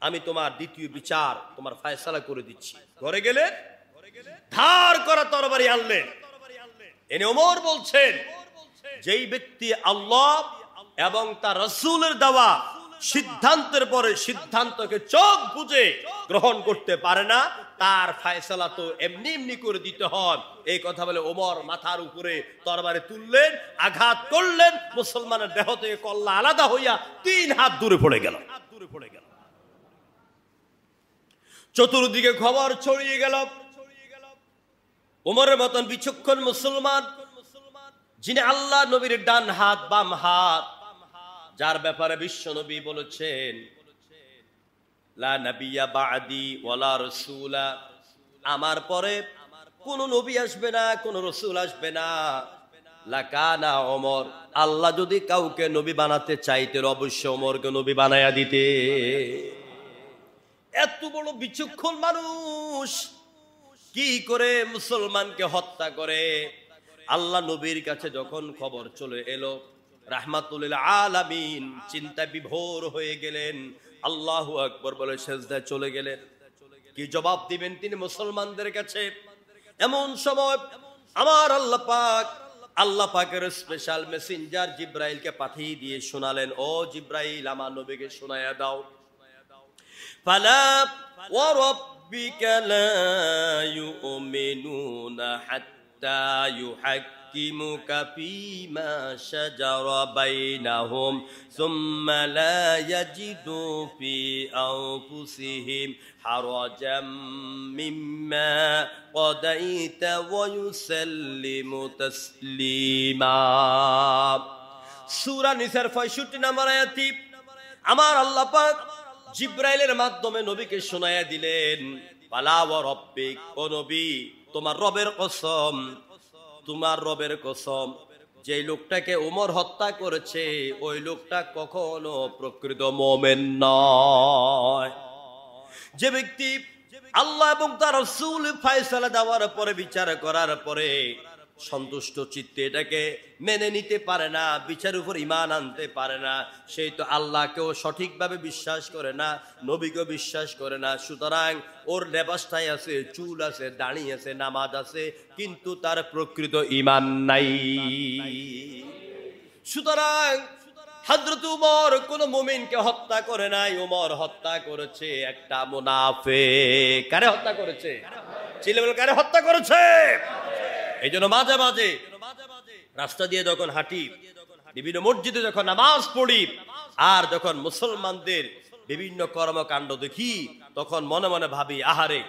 আমি তোমার দ্বিতীয় বিচার, তোমার ফয়সালা করে দিচ্ছি। ঘরে গেলে ধার করা তরবারি আনলেন, এনে ওমর বলছেন, যেই ব্যক্তি আল্লাহ এবং তার রাসূলের দেওয়া সিদ্ধান্তের পরে সিদ্ধান্তকে চোখ বুজে গ্রহণ করতে পারে না, তার ফয়সালা তো এমনি এমনি করে দিতে হয়। এই কথা বলে ওমর মাথার উপরে তরবারি তুললেন, আঘাত করলেন, মুসলমানের দেহ থেকে কল্লা আলাদা হইয়া 3 হাত দূরে পড়ে গেল। চতুর্দিকে খবর ছড়িয়ে গেল, ওমরের মতন বিচক্ষণ মুসলমান, যিনি আল্লাহ নবীর ডান হাত বাম হাত, যার ব্যাপারে বিশ্ব নবী বলেছেন, লা নাবিয়্যা বা'দি ওয়ালা রাসূলা, আমার পরে কোন নবী আসবে না, কোন রাসূল আসবে না। লাকানা ওমর, আল্লাহ যদি কাউকে নবী বানাতে চাইতেন, অবশ্যই ওমরকে নবী বানায়া দিতে। এত বড় বিচক্ষণ মানুষ কি করে মুসলমানকে হত্যা করে? আল্লাহ নবীর কাছে যখন খবর চলে এলো, রাহমাতুল লিল আলামিন চিন্তা বিভোর হয়ে গেলেন, আল্লাহু আকবার বলে সেজদায় চলে গেলেন। কি জবাব দিবেন তিনি মুসলমানদের কাছে? এমন সময় আমার আল্লাহ পাকের স্পেশাল মেসেঞ্জার জিব্রাইলকে পাঠিয়ে দিয়ে শোনালেন, ও জিব্রাইল, আমার নবীকে শোনায়া দাও, ফালা ওয়া রাব্বিকা লা ইউমিনুনা হাত্তা ইউহাক্কিমুকা ফীমা শাজারা বাইনাহুম সুম্মা লা ইয়াজিদু ফি আনফুসিহিম হারাজাম মিম্মা কাদাইতা ওয়া ইউসাল্লিমু তাসলিমা। সূরা নিসার 65 নম্বর আয়াতে আমার আল্লাহ পাক জিব্রাইলের মাধ্যমে নবীকে শোনায়া দিলেন, ফালা ওয়া রাব্বিক, ও নবী, তোমার রবের কসম, তোমার রবের কসম, যে লোকটাকে ওমর হত্যা করেছে, ওই লোকটা কখনো প্রকৃত মুমিন নয়। যে ব্যক্তি আল্লাহ এবং তার রাসূল ফয়সালা দেওয়ার পরে, বিচার করার পরে সন্তুষ্ট চিত্তে এটাকে মেনে নিতে পারে না, বিচারের উপর ঈমান আনতে পারে না, সেই তো আল্লাহকেও সঠিকভাবে বিশ্বাস করে না, নবীকেও বিশ্বাস করে না। সুতরাং ওর লেবাসটাই আছে, চুল আছে, দাড়ি আছে, নামাজ আছে, কিন্তু তার প্রকৃত ঈমান নাই। সুতরাং হযরত ওমর কোন মুমিনকে হত্যা করে নাই, ওমর হত্যা করেছে একটা মুনাফিক। কারে হত্যা করেছে? চিল্লাবেন, কারে হত্যা করেছে? এই জন্য মাঝে মাঝে রাস্তা দিয়ে যখন হাঁটি, বিভিন্ন মসজিদে যখন নামাজ পড়ি, আর যখন মুসলমানদের বিভিন্ন কর্মকাণ্ড দেখি, তখন মনে মনে ভাবি, আহারে,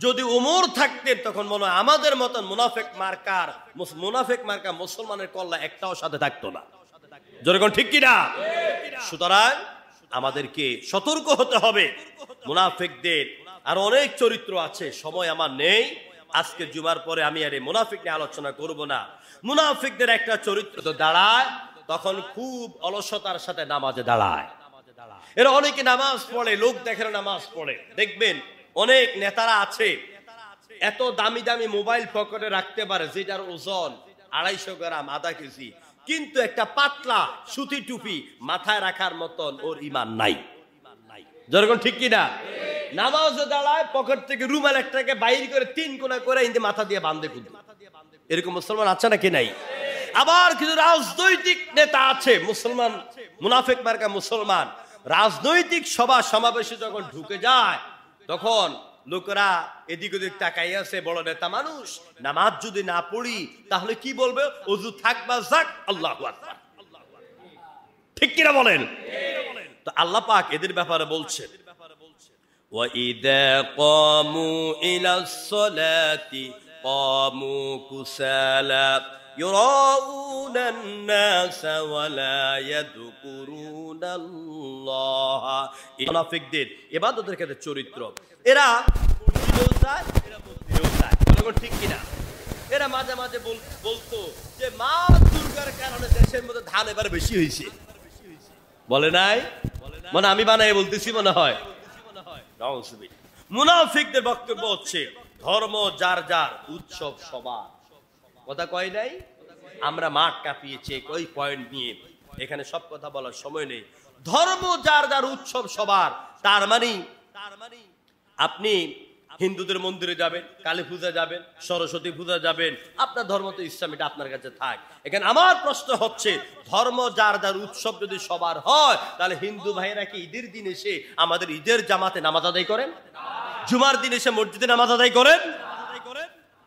যদি ওমর থাকতেন, তখন মনে হয় আমাদের মতন মুনাফিক মার্কা মুসলমানের কল্লা একটাও সাথে থাকতো না। যেরকম ঠিক কিনা? সুতরাং আমাদেরকে সতর্ক হতে হবে মুনাফিকদের। আর অনেক চরিত্র আছে, সময় আমার নেই, আজকে জুমার পরে আমি আর এই মুনাফিক নিয়ে আলোচনা করব না। মুনাফিকদের একটা চরিত্র তো দাঁড়ায়, তখন খুব অলসতার সাথে নামাজে দাঁড়ায়। এরা অনেকে নামাজ পড়ে, লোক দেখে নামাজ পড়ে। দেখবেন অনেক নেতারা আছে, এত দামি দামি মোবাইল পকেটে রাখতে পারে, যেটার ওজন 250 গ্রাম, আধা কেজি, কিন্তু একটা পাতলা সুতি টুপি মাথায় রাখার মতন ওর ঈমান নাই। যেরকম ঠিক কিনা? নামাজে দাঁড়ায়, পকেট থেকে রুমাল একটাকে বাইর করে 3 কোনা করে ইন্দে মাথা দিয়ে বাঁধে খুঁজে। এরকম মুসলমান আছে নাকি নাই? আবার কিছু রাজনৈতিক নেতা আছে মুসলমান, মুনাফিক মার্কা মুসলমান, রাজনৈতিক সভা সমাবেশে যখন ঢুকে যায় তখন লোকেরা এদিক ওদিক তাকাই আছে, বড় নেতা মানুষ, নামাজ যদি না পড়ি তাহলে কি বলবে? ওযু থাক বা যাক, আল্লাহু আকবার। ঠিক কিনা বলেন? তো আল্লাহ পাক এদের ব্যাপারে বলছেন, وَإِذَا قَامُوا إِلَى الصَّلَاةِ قَامُوا كُسَالَى يُرَاءُونَ النَّاسَ وَلَا يَذْكُرُونَ اللَّهَ। মুনাফিকদের ইবাদতের ক্ষেত্রে চরিত্র, এরা মসজিদেও যায়, এরা মসজিদেও যায়। ঠিক কিনা? এরা মাঝে মাঝে বলতো যে মা দুর্গার কারণে দেশের মধ্যে ধান এবার বেশি হয়েছে। বলে নাই? মানে আমি বানাই বলতেছি মনে হয়। মুনাফিকদের বক্তব্য হচ্ছে ধর্ম যার যার, উৎসব সবার। কথা কয় নাই? আমরা মাঠ কাঁপিয়েছি ওই পয়েন্ট নিয়ে, এখানে সব কথা বলার সময় নেই। ধর্ম যার যার, উৎসব সবার। তার মানে আপনি হিন্দুদের মন্দিরে যাবেন, কালী পূজা যাবেন, সরস্বতী পূজা যাবেন, আপনার ধর্ম তো ইসলাম, এটা আপনার কাছে থাক। এখানে আমার প্রশ্ন হচ্ছে, ধর্ম যার যার, উৎসব যদি সবার হয়, তাহলে হিন্দু ভাইরা কি ঈদের দিন এসে আমাদের ঈদের জামাতে নামাজ আদায় করেন? জুমার দিন এসে মসজিদে নামাজ আদায় করেন?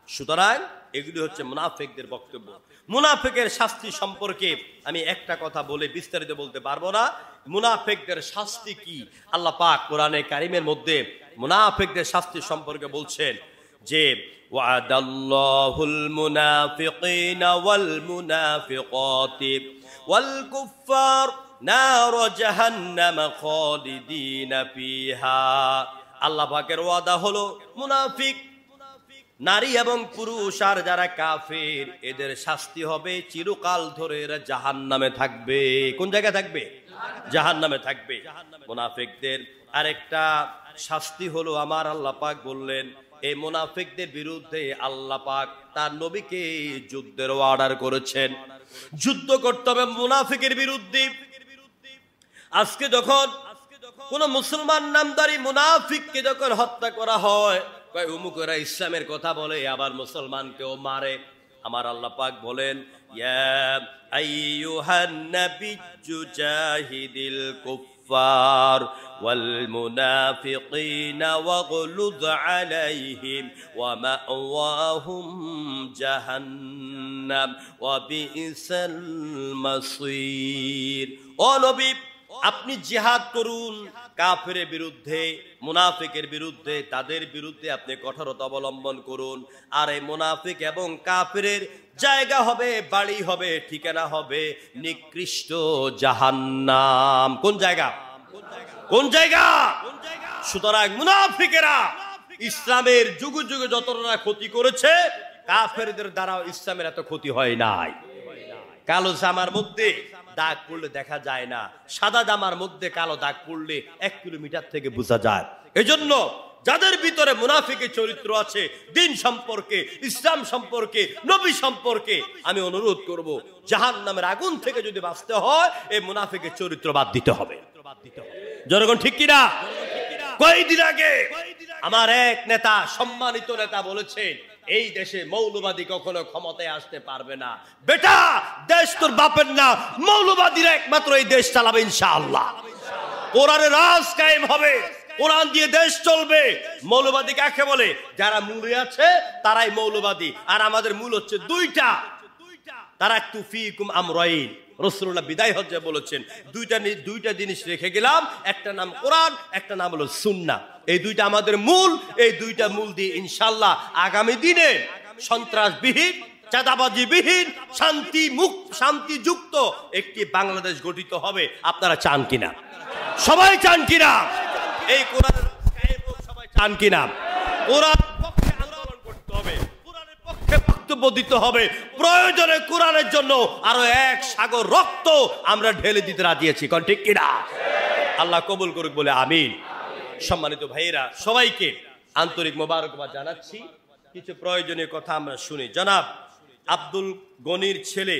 সুতরাং এগুলি হচ্ছে মুনাফিকদের বক্তব্য। মুনাফিকের শাস্তি সম্পর্কে আমি একটা কথা বলে বিস্তারিত বলতে পারবো না। মুনাফিকদের শাস্তি কি? আল্লাহ পাক কোরআনে কারিমের মধ্যে মুনাফিকদের শাস্তি সম্পর্কে বলছেন যে ওয়াদাল্লাহুল মুনাফিকিনা ওয়াল মুনাফিকাতি ওয়াল কুফফার নার জাহান্নাম খালিদিনা ফিহা। আল্লাহ পাকের ওয়াদা হলো মুনাফিক নারী এবং পুরুষ আর যারা কাফের, এদের শাস্তি হবে চিরকাল ধরে এরা জাহান্নামে থাকবে। কোন জায়গায় থাকবে? জাহান্নামে থাকবে। মুনাফিকদের আরেকটা শাস্তি হলো, আমার আল্লাহ পাক বললেন এই মুনাফিকদের বিরুদ্ধে আল্লাহ পাক তার নবীকে যুদ্ধের অর্ডার করেছেন। যুদ্ধ করতে হবে মুনাফিকের বিরুদ্ধে। আজকে যখন কোন মুসলমান নামদারি মুনাফিককে যখন হত্যা করা হয়, উমুকেরা ইসলামের কথা বলে, আবার মুসলমানকেও মারে। আমার আল্লাহ পাক বলেন ইয়া আইয়ুহান নাবিয়্যু জাহিদিল কুফফার ওয়াল মুনাফিকিনা ওয়াগলুয আলাইহিম ওয়া মাওয়াহুম জাহান্নাম ওয়া বিইসাল মাসীর। ও নবী, আপনি জিহাদ করুন কাফেরের বিরুদ্ধে, মুনাফিকের বিরুদ্ধে, তাদের বিরুদ্ধে আপনি কঠোরতা অবলম্বন করুন। আর এই মুনাফিক এবং কাফেরের জায়গা হবে, বাড়ি হবে, ঠিকানা হবে নিকৃষ্ট জাহান্নাম। কোন জায়গা? কোন জায়গা? সুতরাং মুনাফিকেরা ইসলামের যুগে যুগে যতটা ক্ষতি করেছে, কাফেরদের দ্বারাও ইসলামের এত ক্ষতি হয় নাই। কালো জামার মধ্যে দাগ পড়লে দেখা যায় না, সাদা জামার মধ্যে কালো দাগ পড়লে 1 কিলোমিটার থেকে বোঝা যায়। এজন্য যাদের ভিতরে মুনাফিকের চরিত্র আছে, দিন সম্পর্কে, ইসলাম সম্পর্কে, নবী সম্পর্কে, আমি অনুরোধ করব জাহান্নামের আগুন থেকে যদি বাঁচতে হয় এই মুনাফিকের চরিত্র বাদ দিতে হবে। জনগণ ঠিক কিনা? কয়েকদিন আগে আমার এক নেতা, সম্মানিত নেতা বলেছেন এই দেশে মৌলবাদী কখনো ক্ষমতায় আসতে পারবে না। বেটা, দেশ তোর বাপের না, মৌলবাদীরা একমাত্র এই দেশ চালাবে ইনশাআল্লাহ। কোরআনের রাজ কায়েম হবে, কোরআন দিয়ে দেশ চলবে। মৌলবাদী কাকে বলে? যারা মূলে আছে তারাই মৌলবাদী। আর আমাদের মূল হচ্ছে দুইটা, তারাকতু ফীকুম আমরাইন। রাসূলুল্লাহ বিদায় হজ্জে বলেছেন দুইটা জিনিস রেখে গেলাম, একটা নাম কোরআন, একটা নাম হলো সুন্নাহ। এই দুইটা আমাদের মূল। এই দুইটা মূল দিয়ে ইনশাআল্লাহ আগামী দিনে সন্ত্রাসবিহীন, চাঁদাবাজিবিহীন, শান্তিযুক্ত একটি বাংলাদেশ গঠিত হবে। আপনারা চান কিনা? সবাই চান কিনা? এই কোরআনের সবাই চান কিনা? কোরআন পক্ষে আন্দোলন করতে হবে, কোরআনের পক্ষে বক্তব্য দিতে হবে। প্রয়োজনে কোরআনের জন্য আরো 1 সাগর রক্ত আমরা ঢেলে দিতে রাজি আছি। কোন ঠিক কিনা? আল্লাহ কবুল করুক বলে আমিন। সম্মানিত ভাইয়েরা, সবাইকে আন্তরিক মোবারকবাদ জানাচ্ছি। কিছু প্রয়োজনীয় কথা আমরা শুনি। জনাব আব্দুল গনির ছেলে